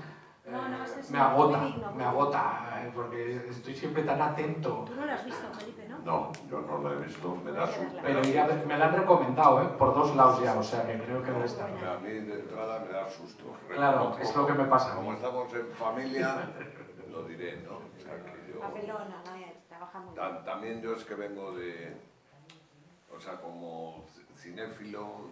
me agota, porque estoy siempre tan atento. Tú no lo has visto, Felipe, ¿no? No, yo no lo he visto, me da susto. Pero ya me la han recomendado, por 2 lados ya, o sea que creo que debe estar. A mí de entrada me da susto. Claro, es lo que me pasa. Como estamos en familia, lo diré, ¿no? O sea, que yo... Papelona, ¿no? Trabaja muy bien. También yo es que vengo de... O sea, como cinéfilo,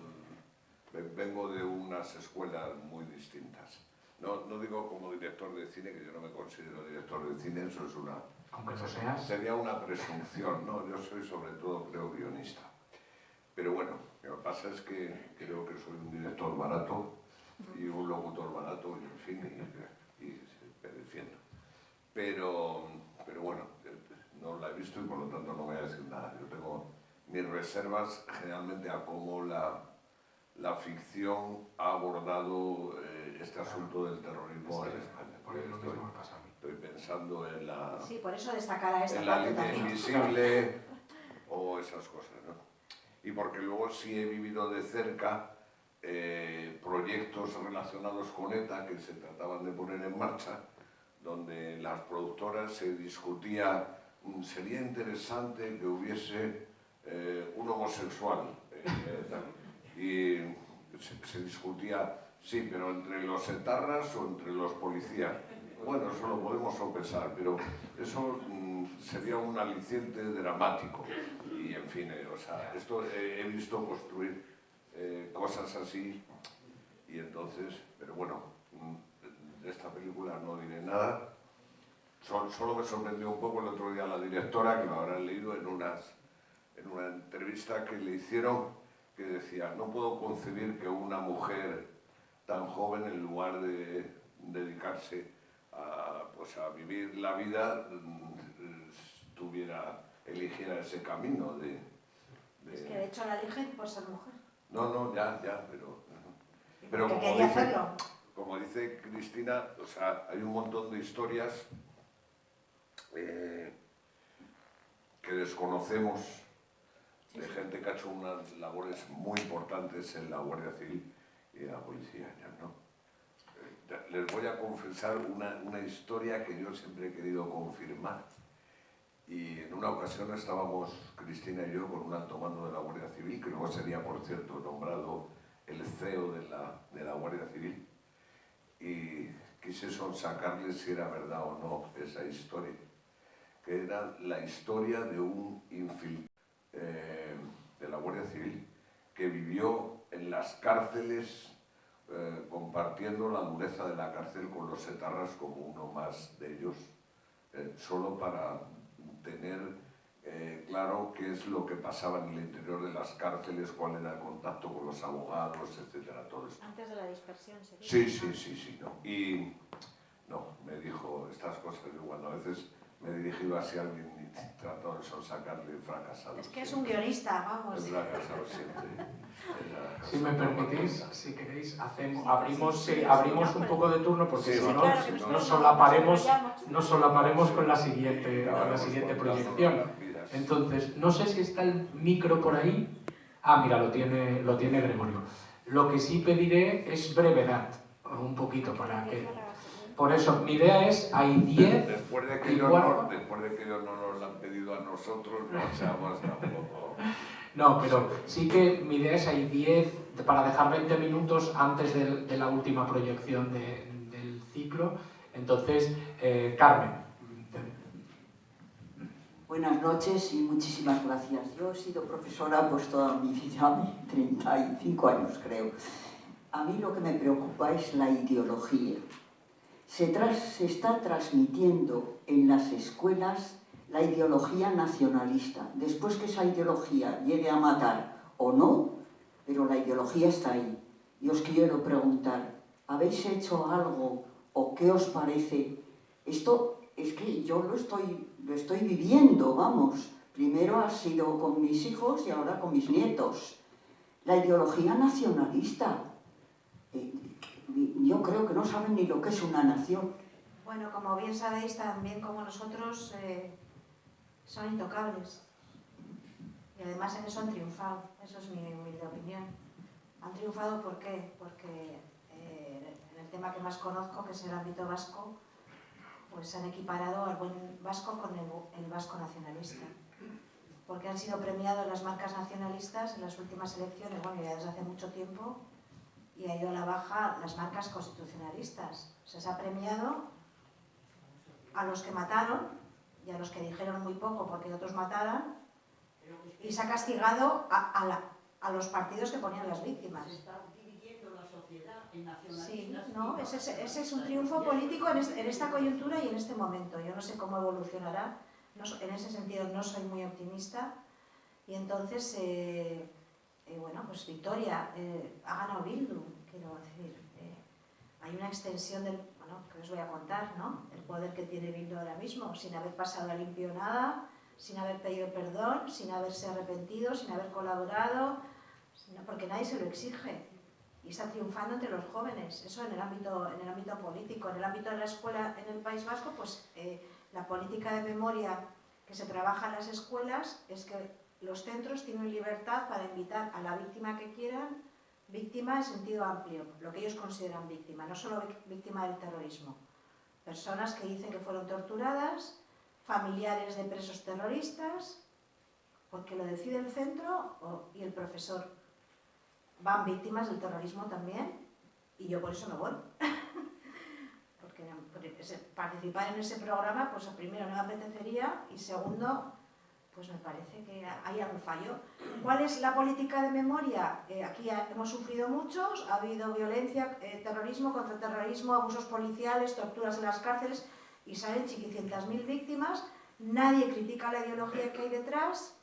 vengo de unas escuelas muy distintas. No digo como director de cine, que yo no me considero director de cine, eso es una... Aunque lo seas. Sería una presunción, ¿no? Yo soy sobre todo, creo, guionista. Pero bueno, lo que pasa es que creo que soy un director barato y un locutor barato, y en fin, y me defiendo. Pero bueno, no la he visto y por lo tanto no voy a decir nada. Yo tengo mis reservas generalmente a cómo la ficción ha abordado este asunto del terrorismo en España. Por eso lo mismo me pasa a mí. Estoy pensando en la... Sí, por eso destacará esta en la parte línea también. invisible o esas cosas, ¿no? Y porque luego sí he vivido de cerca proyectos relacionados con ETA que se trataban de poner en marcha, donde las productoras se discutía, sería interesante que hubiese un homosexual, y se discutía, sí, pero entre los etarras o entre los policías. Bueno, eso lo podemos sopesar, pero eso sería un aliciente dramático. Y en fin, o sea, esto he visto construir cosas así, y entonces, pero bueno, de esta película no diré nada. Solo me sorprendió un poco el otro día la directora, que lo habrán leído en una entrevista que le hicieron, que decía: no puedo concebir que una mujer tan joven, en lugar de dedicarse pues a vivir la vida, eligiera ese camino de... Es que de hecho la eligen por ser mujer. No, ya, pero como quería hacerlo. Como dice Cristina, o sea, hay un montón de historias que desconocemos, de gente que ha hecho unas labores muy importantes en la Guardia Civil y en la policía, ya no. Les voy a confesar una historia que yo siempre he querido confirmar. Y en una ocasión estábamos, Cristina y yo, con un alto mando de la Guardia Civil, que luego sería, por cierto, nombrado el CEO de la Guardia Civil, y quise sonsacarle si era verdad o no esa historia, que era la historia de un infiltrado de la Guardia Civil que vivió en las cárceles, compartiendo la dureza de la cárcel con los etarras como uno más de ellos, solo para tener claro qué es lo que pasaba en el interior de las cárceles, cuál era el contacto con los abogados, etcétera, todo esto. Antes de la dispersión, ¿sería? Sí, no. Y no, me dijo estas cosas, yo cuando a veces me he dirigido hacia alguien y trato de sonsacarle, he fracasado. Es que es un guionista, vamos. He fracasado siempre. Si me permitís, si queréis, abrimos un poco de turno, porque Sí, si no, claro, no solaparemos con la siguiente proyección. Entonces, no sé si está el micro por ahí. Ah, mira, lo tiene Gregorio. Lo que sí pediré es brevedad, un poquito, para que... Por eso, mi idea es, hay 10... Después de que ellos no nos lo han pedido a nosotros, no seamos tampoco... No, pero sí que mi idea es, hay 10, para dejar 20 minutos antes de la última proyección del ciclo. Entonces, Carmen. Buenas noches y muchísimas gracias. Yo he sido profesora pues toda mi vida, 35 años creo. A mí lo que me preocupa es la ideología. Se está transmitiendo en las escuelas la ideología nacionalista. Después que esa ideología llegue a matar o no, pero la ideología está ahí. Y os quiero preguntar, ¿habéis hecho algo o qué os parece? Esto es que yo lo estoy viviendo, vamos. Primero ha sido con mis hijos y ahora con mis nietos. La ideología nacionalista. Yo creo que no saben ni lo que es una nación. Bueno, como bien sabéis, también como nosotros, son intocables. Y además en eso han triunfado. Eso es mi humilde opinión. Han triunfado, ¿por qué? Porque en el tema que más conozco, que es el ámbito vasco, pues han equiparado al buen vasco con el vasco nacionalista. Porque han sido premiados las marcas nacionalistas en las últimas elecciones, bueno, ya desde hace mucho tiempo, y ha ido a la baja las marcas constitucionalistas. Se ha premiado a los que mataron y a los que dijeron muy poco porque otros mataran, y se ha castigado a los partidos que ponían las víctimas. Se está dividiendo la sociedad en nacionalistas. Sí, no, ese es un triunfo político en esta coyuntura y en este momento. Yo no sé cómo evolucionará, en ese sentido no soy muy optimista, y entonces, bueno, pues victoria, ha ganado Bildu, quiero decir. Hay una extensión del, bueno, que os voy a contar, ¿no? El poder que tiene Bildu ahora mismo, sin haber pasado a limpio nada, sin haber pedido perdón, sin haberse arrepentido, sin haber colaborado, porque nadie se lo exige. Y está triunfando entre los jóvenes. Eso en el ámbito político. En el ámbito de la escuela en el País Vasco, pues la política de memoria que se trabaja en las escuelas es que los centros tienen libertad para invitar a la víctima que quieran víctima en sentido amplio, lo que ellos consideran víctima, no solo víctima del terrorismo. Personas que dicen que fueron torturadas, familiares de presos terroristas, porque lo decide el centro y el profesor. Van víctimas del terrorismo también, y yo por eso no voy. Porque participar en ese programa, pues primero no me apetecería, y segundo, pues me parece que hay algún fallo. ¿Cuál es la política de memoria? Aquí hemos sufrido muchos, ha habido violencia, terrorismo, contraterrorismo, abusos policiales, torturas en las cárceles, y salen chiquicientas mil víctimas. Nadie critica la ideología que hay detrás,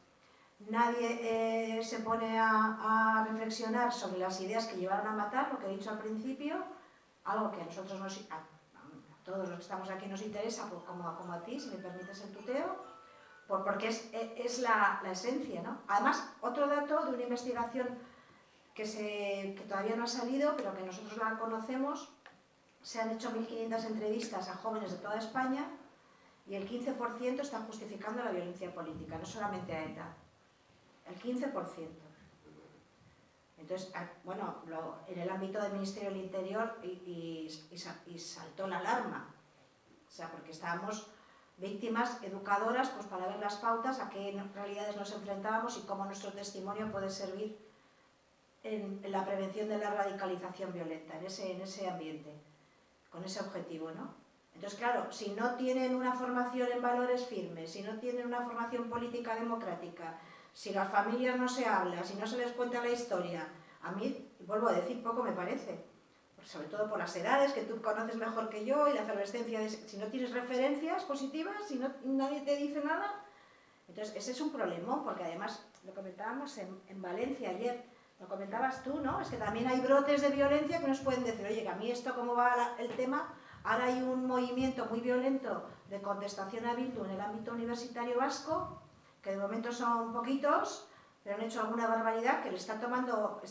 nadie se pone a reflexionar sobre las ideas que llevaron a matar, lo que he dicho al principio, algo que a nosotros, a todos los que estamos aquí nos interesa, pues como a ti, si me permites el tuteo, porque es la esencia, ¿no? Además, otro dato de una investigación que todavía no ha salido, pero que nosotros la conocemos, se han hecho 1.500 entrevistas a jóvenes de toda España y el 15% están justificando la violencia política, no solamente a ETA, el 15%. Entonces, bueno, en el ámbito del Ministerio del Interior y saltó la alarma, o sea, porque estábamos víctimas educadoras, pues para ver las pautas, a qué realidades nos enfrentábamos y cómo nuestro testimonio puede servir en la prevención de la radicalización violenta, en ese ambiente, con ese objetivo, ¿no? Entonces, claro, si no tienen una formación en valores firmes, si no tienen una formación política democrática, si las familias no se hablan, si no se les cuenta la historia, a mí, vuelvo a decir, poco me parece, sobre todo por las edades, que tú conoces mejor que yo, y la efervescencia, si no tienes referencias positivas, si nadie te dice nada, entonces ese es un problema, porque además, lo comentábamos en Valencia ayer, lo comentabas tú, ¿no? Es que también hay brotes de violencia que nos pueden decir, oye, que a mí esto, ¿cómo va el tema? Ahora hay un movimiento muy violento de contestación a Bildu en el ámbito universitario vasco, que de momento son poquitos, pero han hecho alguna barbaridad que le están tomando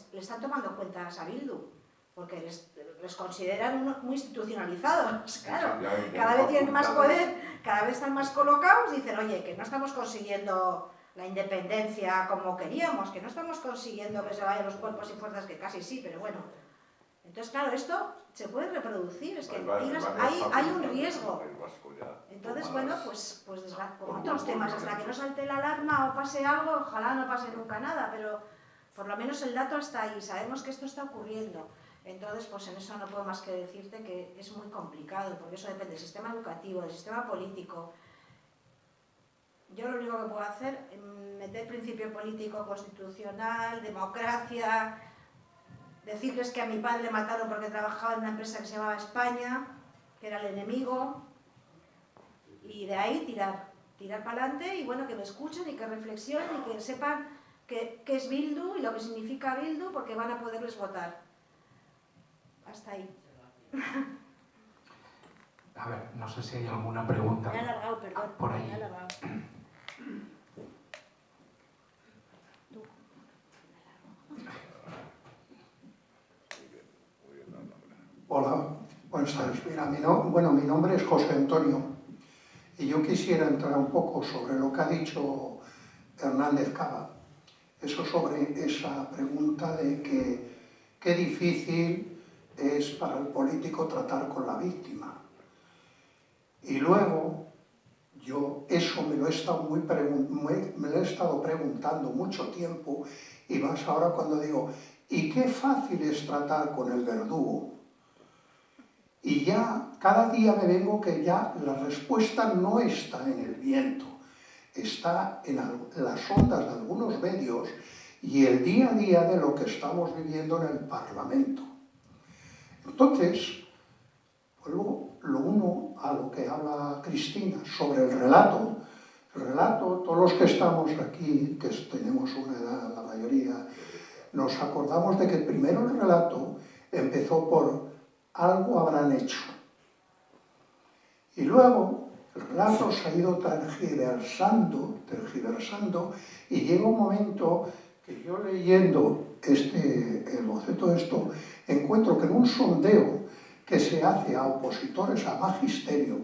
cuentas a Bildu, porque les consideran muy institucionalizados, claro, cada vez tienen más poder, cada vez están más colocados, dicen, oye, que no estamos consiguiendo la independencia como queríamos, que no estamos consiguiendo que se vayan los cuerpos y fuerzas, que casi sí, pero bueno. Entonces, claro, esto se puede reproducir, es que hay un riesgo. Entonces, bueno, pues con otros temas, hasta que no salte la alarma o pase algo, ojalá no pase nunca nada, pero por lo menos el dato está ahí, sabemos que esto está ocurriendo. Entonces, pues en eso no puedo más que decirte que es muy complicado, porque eso depende del sistema educativo, del sistema político. Yo lo único que puedo hacer es meter principio político, constitucional, democracia, decirles que a mi padre le mataron porque trabajaba en una empresa que se llamaba España, que era el enemigo, y de ahí tirar para adelante, y bueno, que me escuchen y que reflexionen y que sepan qué es Bildu y lo que significa Bildu, porque van a poderles votar. Hasta ahí. A ver, no sé si hay alguna pregunta. Me he alargado, perdón. Por ahí. Me he alargado. Hola, buenas tardes. Mira, mi nombre es José Antonio y yo quisiera entrar un poco sobre lo que ha dicho Hernández Cava. Eso sobre esa pregunta de que qué difícil es para el político tratar con la víctima. Y luego, yo eso me lo he estado preguntando mucho tiempo, y más ahora cuando digo, ¿y qué fácil es tratar con el verdugo? Y ya cada día me vengo que ya la respuesta no está en el viento, está en las ondas de algunos medios y el día a día de lo que estamos viviendo en el Parlamento. Entonces, vuelvo lo uno a lo que habla Cristina sobre el relato. El relato, todos los que estamos aquí, que tenemos una edad, la mayoría, nos acordamos de que primero el relato empezó por algo habrán hecho. Y luego el relato se ha ido tergiversando, y llega un momento que yo leyendo el boceto de esto, encuentro que en un sondeo que se hace a opositores a magisterio,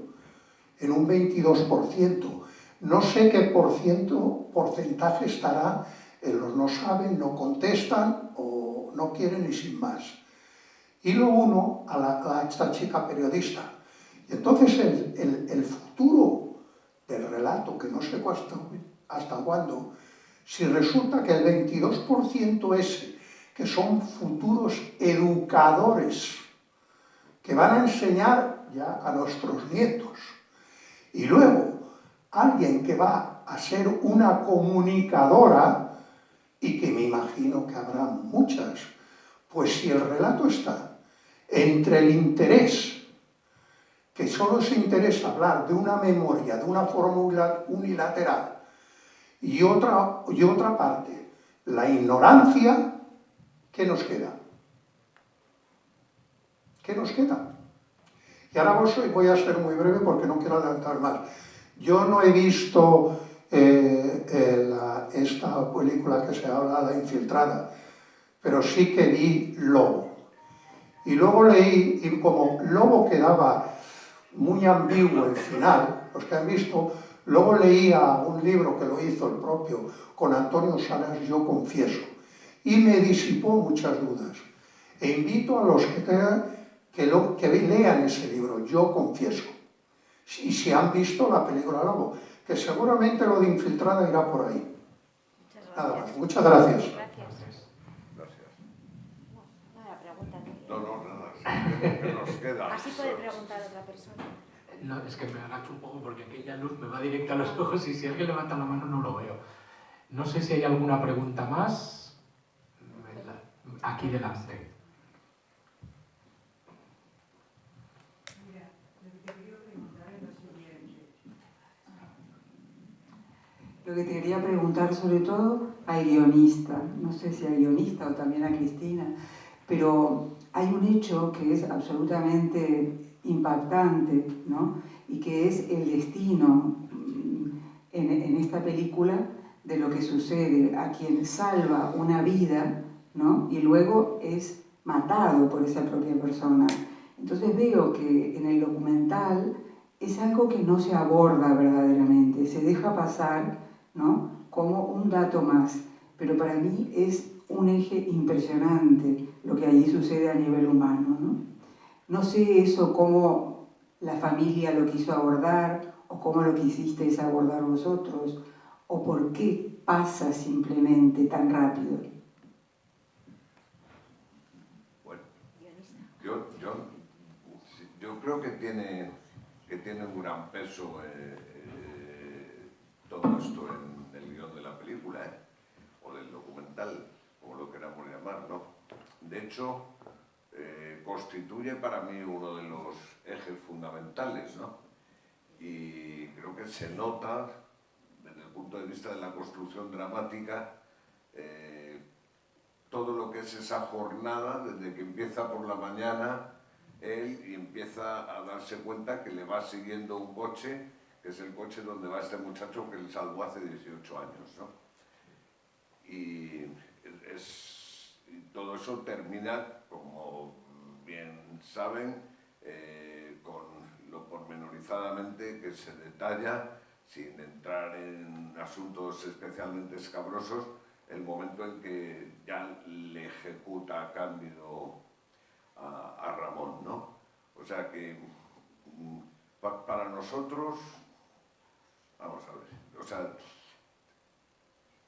en un 22%, no sé qué porcentaje estará Los no saben, no contestan o no quieren y sin más. Y lo uno a esta chica periodista. Y entonces el futuro del relato, que no sé hasta cuándo, si resulta que el 22% ese, que son futuros educadores, que van a enseñar ya a nuestros nietos, y luego alguien que va a ser una comunicadora, y que me imagino que habrá muchas, pues si el relato está entre el interés, que solo se interesa hablar de una memoria, de una forma unilateral, y otra parte, la ignorancia, ¿qué nos queda? ¿Qué nos queda? Y ahora voy a ser muy breve porque no quiero adelantar más. Yo no he visto esta película que se habla, La Infiltrada, pero sí que vi Lobo. Y luego leí, y como Lobo quedaba muy ambiguo el final, los que han visto, luego leía un libro que lo hizo el propio, con Antonio Salas, Yo Confieso, y me disipó muchas dudas. E invito a los que lean ese libro, Yo Confieso, y si han visto la película Lobo, que seguramente lo de Infiltrada irá por ahí. Nada más. Muchas gracias. Gracias. No, la pregunta No, nada, que nos queda. Así puede preguntar otra persona. No, es que me agacho un poco porque aquella luz me va directa a los ojos y si alguien levanta la mano no lo veo. No sé si hay alguna pregunta más. Aquí delante. Lo que te quería preguntar sobre todo al guionista, no sé si al guionista o también a Cristina, pero hay un hecho que es absolutamente impactante, ¿no? Y que es el destino en esta película de lo que sucede a quien salva una vida, ¿no? Y luego es matado por esa propia persona. Entonces veo que en el documental es algo que no se aborda verdaderamente, se deja pasar, ¿no? Como un dato más, pero para mí es un eje impresionante lo que allí sucede a nivel humano, ¿no? No sé eso cómo la familia lo quiso abordar o cómo lo quisisteis abordar vosotros o por qué pasa simplemente tan rápido. Bueno, yo creo que tiene un gran peso todo esto en el guión de la película, o del documental, como lo queramos llamar, ¿no? De hecho, constituye para mí uno de los ejes fundamentales, ¿no? Y creo que se nota, desde el punto de vista de la construcción dramática, todo lo que es esa jornada, desde que empieza por la mañana, él y empieza a darse cuenta que le va siguiendo un coche, que es el coche donde va este muchacho que le salvó hace 18 años, ¿no? Y todo eso termina, como bien saben, con lo pormenorizadamente que se detalla, sin entrar en asuntos especialmente escabrosos, el momento en que ya le ejecuta a Cándido a Ramón, ¿no? O sea que para nosotros, vamos a ver, o sea,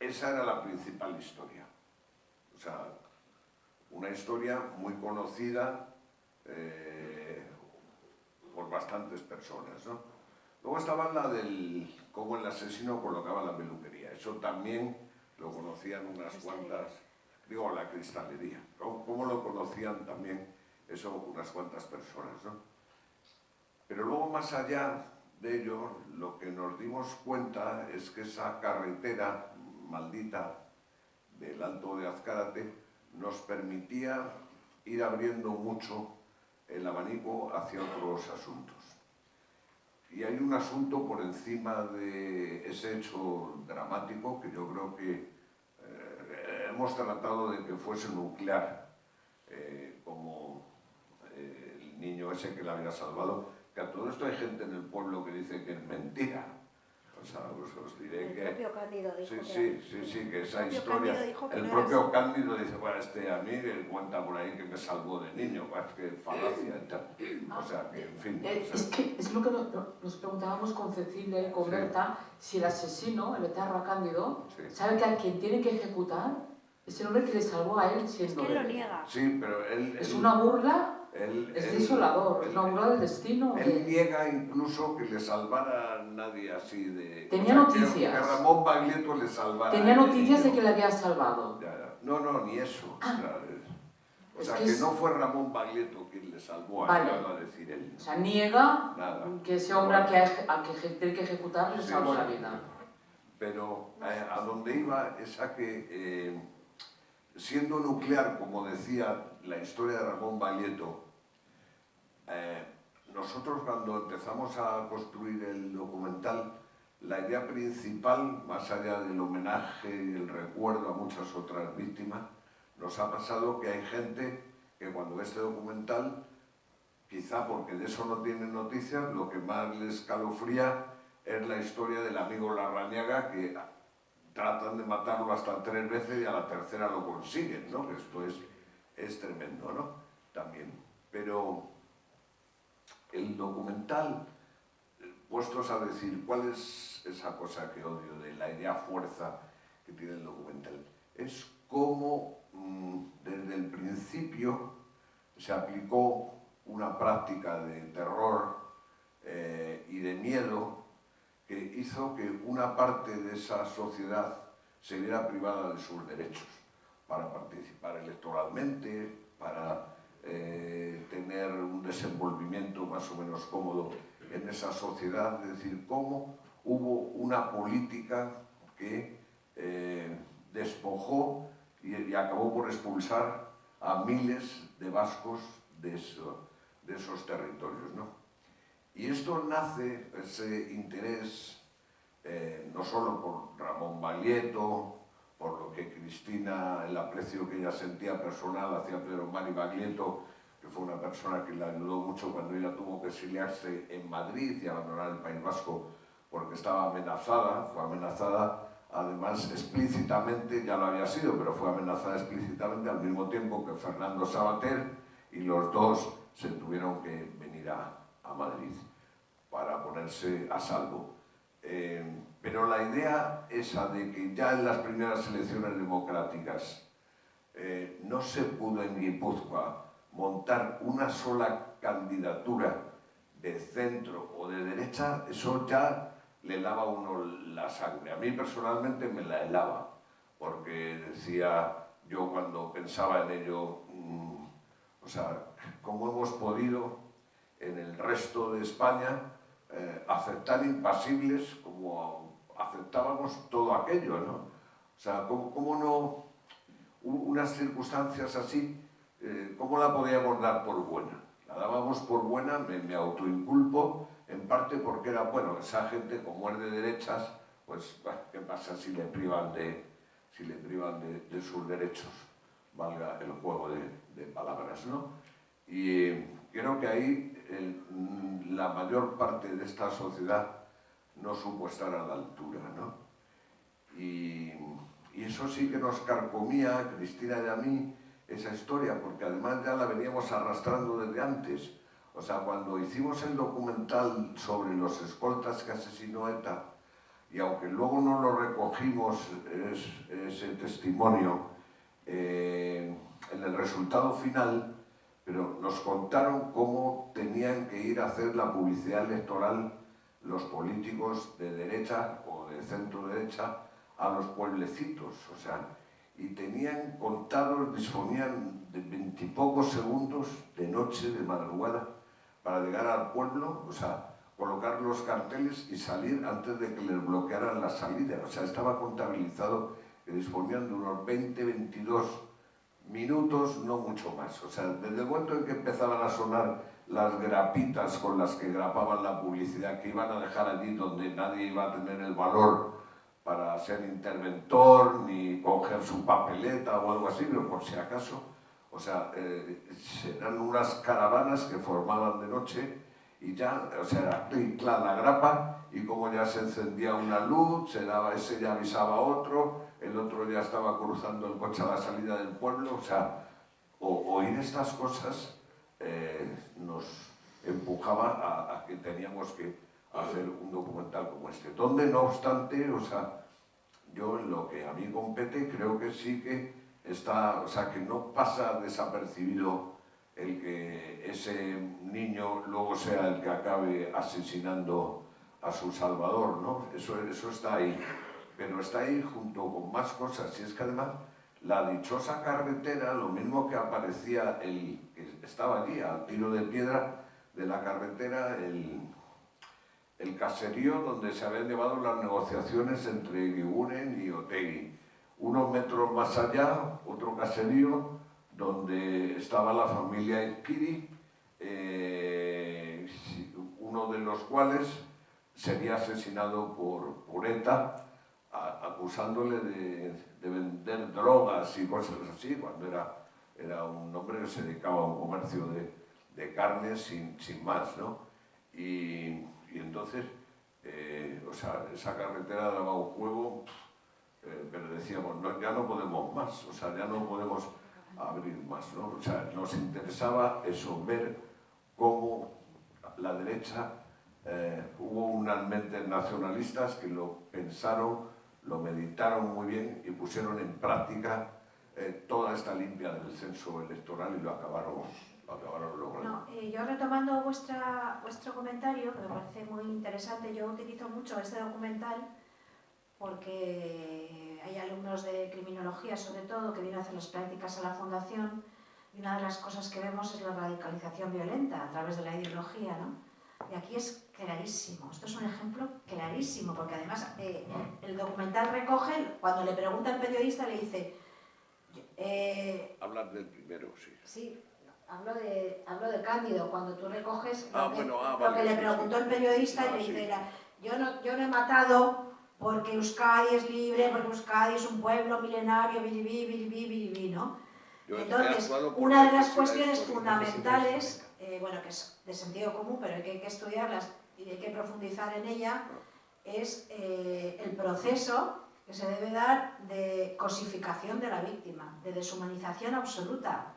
esa era la principal historia. O sea, una historia muy conocida por bastantes personas, ¿no? Luego estaba la del cómo el asesino colocaba la peluquería. Eso también lo conocían unas cuantas, digo, la cristalería. ¿Cómo lo conocían también eso unas cuantas personas, ¿no? Pero luego, más allá de ello, lo que nos dimos cuenta es que esa carretera maldita del Alto de Azcárate nos permitía ir abriendo mucho el abanico hacia otros asuntos. Y hay un asunto por encima de ese hecho dramático que yo creo que hemos tratado de que fuese nuclear, como el niño ese que le había salvado, que a todo esto hay gente en el pueblo que dice que es mentira. O sea, os diré que... El propio Cándido dijo sí, que esa historia... El no propio Cándido dice, bueno, a mí me cuenta por ahí que me salvó de niño, es que falacia y tal. O sea, que en fin... Es lo que nos preguntábamos con Cecilia y con Berta, si el asesino, el etarra Cándido, sabe que a quien tiene que ejecutar es el hombre que le salvó a él siendo Es que él lo bebé. niega. Sí, pero él... Es una burla, es desolador, es una burla del destino. Él niega incluso que le salvara a nadie así de... Tenía noticias. Que Ramón Baglietto le salvara. Tenía noticias de que le había salvado. No, ni eso. O sea, que no fue Ramón Baglietto quien le salvó a él, a decir él. O sea, niega Nada. que ese hombre al que tiene que ejecutar le salvó la vida. Pero a donde iba es a que, siendo nuclear, como decía la historia de Ramón Baglietto, nosotros cuando empezamos a construir el documental, la idea principal, más allá del homenaje y el recuerdo a muchas otras víctimas, nos ha pasado que hay gente que cuando ve este documental, quizá porque de eso no tienen noticias, lo que más les escalofría es la historia del amigo Larrañaga, que tratan de matarlo hasta 3 veces y a la tercera lo consiguen, ¿no? Esto es tremendo, ¿no? También. Pero el documental, puestos a decir cuál es esa cosa que odio de la idea fuerza que tiene el documental, es cómo desde el principio se aplicó una práctica de terror y de miedo que hizo que una parte de esa sociedad se viera privada de sus derechos para participar electoralmente, para tener un desenvolvimiento más o menos cómodo en esa sociedad. Es decir, cómo hubo una política que despojó y acabó por expulsar a miles de vascos de esos territorios, ¿no? Y esto nace, ese interés, no solo por Ramón Baglietto, por lo que Cristina, el aprecio que ella sentía personal hacia Pedro Mari Baglietto, que fue una persona que le ayudó mucho cuando ella tuvo que exiliarse en Madrid y abandonar el País Vasco porque estaba amenazada, fue amenazada además explícitamente, ya lo había sido, pero fue amenazada explícitamente al mismo tiempo que Fernando Savater, y los dos se tuvieron que venir a Madrid para ponerse a salvo. Pero la idea esa de que ya en las primeras elecciones democráticas no se pudo en Guipúzcoa montar una sola candidatura de centro o de derecha, eso ya le helaba a uno la sangre. A mí personalmente me la helaba, porque decía yo cuando pensaba en ello, o sea, ¿cómo hemos podido en el resto de España aceptar impasibles como aceptábamos todo aquello, ¿no? O sea, ¿cómo no, unas circunstancias así, cómo la podíamos dar por buena? La dábamos por buena, me autoinculpo, en parte porque era, bueno, esa gente como es de derechas, pues, ¿qué pasa si le privan de sus derechos? Valga el juego de palabras, ¿no? Y creo que ahí la mayor parte de esta sociedad no supo estar a la altura, ¿no? Y eso sí que nos carcomía, a Cristina y a mí, esa historia, porque además ya la veníamos arrastrando desde antes. O sea, cuando hicimos el documental sobre los escoltas que asesinó ETA, y aunque luego no lo recogimos, ese testimonio, en el resultado final, pero nos contaron cómo tenían que ir a hacer la publicidad electoral los políticos de derecha o de centro derecha a los pueblecitos, o sea, y tenían contados, disponían de 20 y pocos segundos de noche, de madrugada, para llegar al pueblo, o sea, colocar los carteles y salir antes de que les bloquearan la salida. O sea, estaba contabilizado que disponían de unos 20-22 minutos, no mucho más. O sea, desde el momento en que empezaban a sonar las grapitas con las que grapaban la publicidad, que iban a dejar allí donde nadie iba a tener el valor para ser interventor, ni coger su papeleta o algo así, pero por si acaso, o sea, eran unas caravanas que formaban de noche y ya, o sea, era clic, clac, la grapa, y como ya se encendía una luz, ese ya avisaba a otro, el otro ya estaba cruzando el coche a la salida del pueblo, o sea, oír estas cosas nos empujaba a que teníamos que hacer un documental como este, donde no obstante, o sea, yo en lo que a mí compete creo que sí que está, o sea, que no pasa desapercibido el que ese niño luego sea el que acabe asesinando a su salvador, ¿no? Eso está ahí, pero está ahí junto con más cosas, y es que además la dichosa carretera, lo mismo que aparecía que estaba allí, al tiro de piedra de la carretera, el caserío donde se habían llevado las negociaciones entre Eguiguren y Otegi. Unos metros más allá, otro caserío donde estaba la familia Izquiri, uno de los cuales sería asesinado por ETA, acusándole de vender drogas y cosas así, cuando era un hombre que se dedicaba a un comercio de carne sin más, ¿no? Y entonces, o sea, esa carretera daba un juego, pero decíamos, no, ya no podemos más, o sea, ya no podemos abrir más, ¿no? O sea, nos interesaba eso, ver cómo la derecha, hubo unas mentes nacionalistas que lo pensaron, lo meditaron muy bien y pusieron en práctica toda esta limpia del censo electoral y lo acabaron logrando. No, yo retomando vuestro comentario, que me parece muy interesante, yo utilizo mucho este documental porque hay alumnos de criminología, sobre todo, que vienen a hacer las prácticas a la fundación, y una de las cosas que vemos es la radicalización violenta a través de la ideología, ¿no? Y aquí es clarísimo, esto es un ejemplo clarísimo, porque además el documental recoge, cuando le pregunta al periodista, le dice... Hablar del primero, sí. Sí, hablo de Cándido, cuando tú recoges lo que le preguntó el periodista y le dice, yo no he matado porque Euskadi es libre, porque Euskadi es un pueblo milenario, biribí, ¿no? Entonces, una de las cuestiones fundamentales, bueno, que es de sentido común, pero hay que estudiarlas y hay que profundizar en ella, es el proceso que se debe dar de cosificación de la víctima, de deshumanización absoluta.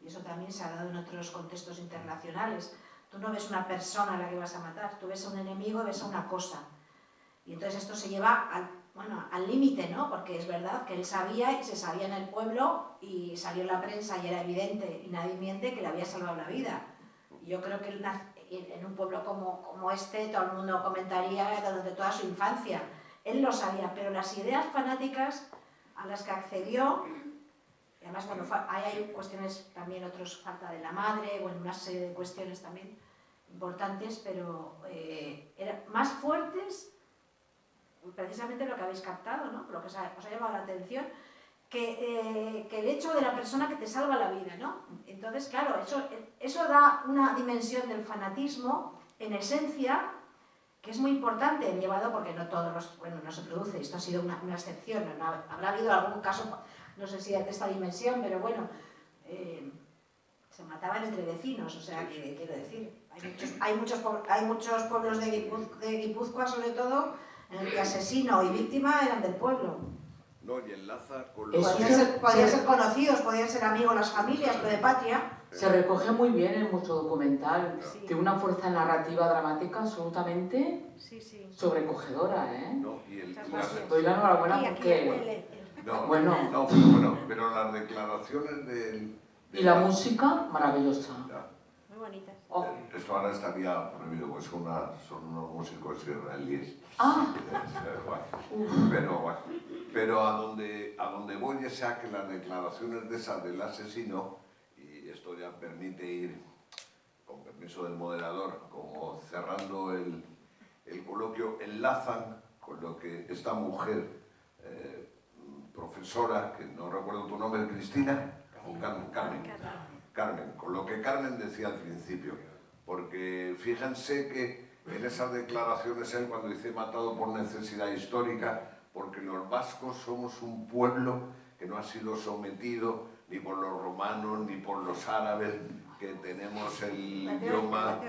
Y eso también se ha dado en otros contextos internacionales. Tú no ves una persona a la que vas a matar, tú ves a un enemigo, ves a una cosa. Y entonces esto se lleva al límite, ¿no? Porque es verdad que él sabía y se sabía en el pueblo y salió en la prensa y era evidente y nadie miente que le había salvado la vida. Y yo creo que en un pueblo como este todo el mundo comentaría durante toda su infancia. Él lo sabía, pero las ideas fanáticas a las que accedió, y además, bueno, hay cuestiones también, falta de la madre, bueno, una serie de cuestiones también importantes, pero eran más fuertes, precisamente lo que habéis captado, ¿no? Lo que os ha llamado la atención, que el hecho de la persona que te salva la vida, ¿no? Entonces, claro, eso da una dimensión del fanatismo, en esencia, que es muy importante, llevado porque no todos no se produce, esto ha sido una excepción, ¿no? Habrá habido algún caso, no sé si de esta dimensión, pero bueno, se mataban entre vecinos, o sea, que quiero decir, hay muchos pueblos de Guipúzcoa, sobre todo, en el que asesino y víctima eran del pueblo. No, y enlaza con los... Podían ser conocidos, podían ser amigos las familias, pero de patria. Se recoge muy bien en vuestro documental. Sí. Tiene una fuerza narrativa dramática absolutamente sobrecogedora, ¿eh? No, doy la enhorabuena porque... Pero las declaraciones del... Y la música, maravillosa. Muy bonitas. Oh. Esto ahora estaría prohibido, pues son unos músicos israelíes. Ah. Pero a donde voy es a que las declaraciones de esas del asesino, y esto ya permite ir, con permiso del moderador, como cerrando el coloquio, enlazan con lo que esta mujer, profesora, que no recuerdo tu nombre, Cristina, Carmen, con lo que Carmen decía al principio, porque fíjense que en esas declaraciones él cuando dice matado por necesidad histórica, porque los vascos somos un pueblo que no ha sido sometido ni por los romanos, ni por los árabes, que tenemos el idioma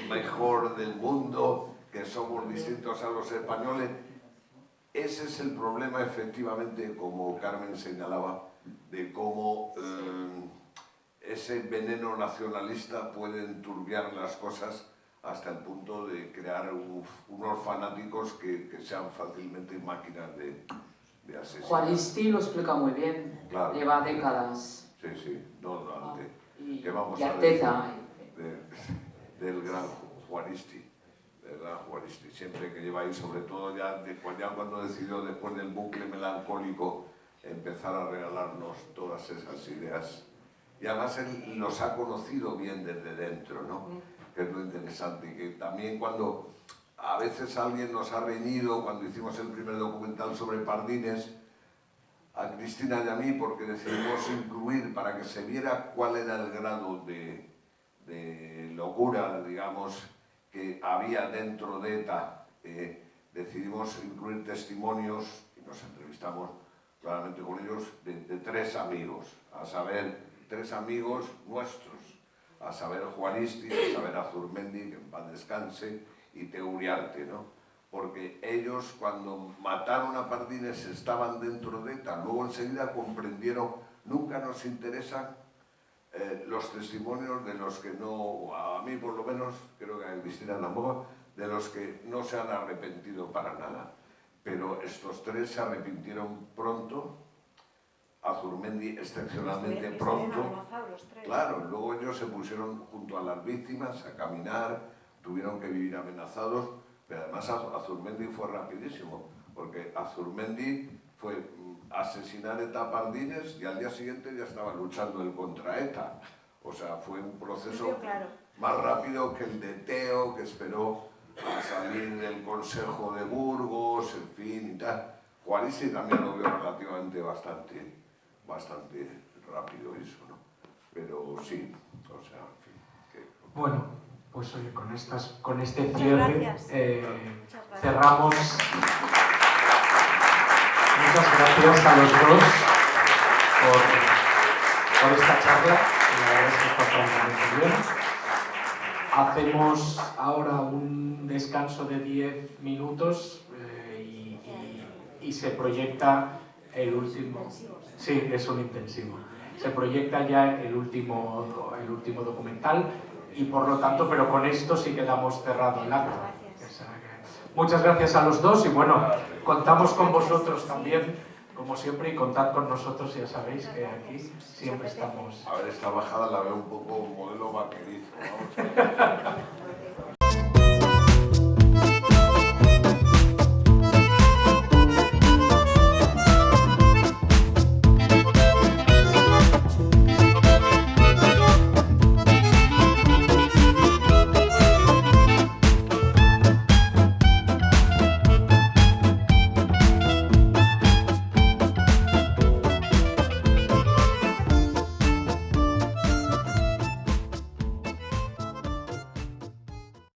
mejor del mundo, que somos distintos a los españoles. Ese es el problema, efectivamente, como Carmen señalaba, de cómo ese veneno nacionalista puede enturbiar las cosas hasta el punto de crear unos fanáticos que sean fácilmente máquinas de asesinar. Juaristi lo explica muy bien, Claro. lleva décadas. Sí, sí, no, Y ¿qué vamos y a Arteza. decir del gran Juaristi? Del gran Juaristi, siempre que lleva ahí, sobre todo ya cuando decidió, después del bucle melancólico, empezar a regalarnos todas esas ideas. Y además él los ha conocido bien desde dentro, ¿no? Que es lo interesante, y que también cuando a veces alguien nos ha reñido, cuando hicimos el primer documental sobre Pardines, a Cristina y a mí, porque decidimos incluir, para que se viera cuál era el grado de locura, digamos, que había dentro de ETA, decidimos incluir testimonios, y nos entrevistamos claramente con ellos, de 3 amigos, a saber, 3 amigos nuestros, a saber Juaristi, a saber Azurmendi, que en paz descanse, y Teuriarte, ¿no? Porque ellos, cuando mataron a Pardines, estaban dentro de ETA, luego enseguida comprendieron, nunca nos interesan los testimonios de los que no, a mí por lo menos, creo que a Cristina tampoco, de los que no se han arrepentido para nada. Pero estos 3 se arrepintieron pronto, Azurmendi excepcionalmente pronto. Claro, luego ellos se pusieron junto a las víctimas a caminar, tuvieron que vivir amenazados, pero además Azurmendi fue rapidísimo, porque Azurmendi fue asesinar ETA a Pardines y al día siguiente ya estaba luchando él contra ETA. O sea, fue un proceso más rápido que el de Teo, que esperó a salir del Consejo de Burgos, en fin, y tal. Juaristi también lo vio relativamente bastante rápido eso, ¿no? Pero sí, o sea, en fin. Bueno, pues oye, con este cierre cerramos. Muchas gracias a los dos por esta charla, la verdad es que está francamente bien. Hacemos ahora un descanso de 10 minutos y se proyecta el último... Sí, es un intensivo. Se proyecta ya el último documental y por lo tanto, pero con esto sí que damos cerrado el acto. Muchas gracias a los dos y bueno, contamos con vosotros también, como siempre, y contad con nosotros, ya sabéis que aquí siempre estamos. A ver, esta bajada la veo un poco modelo vaquerizo, ¿no?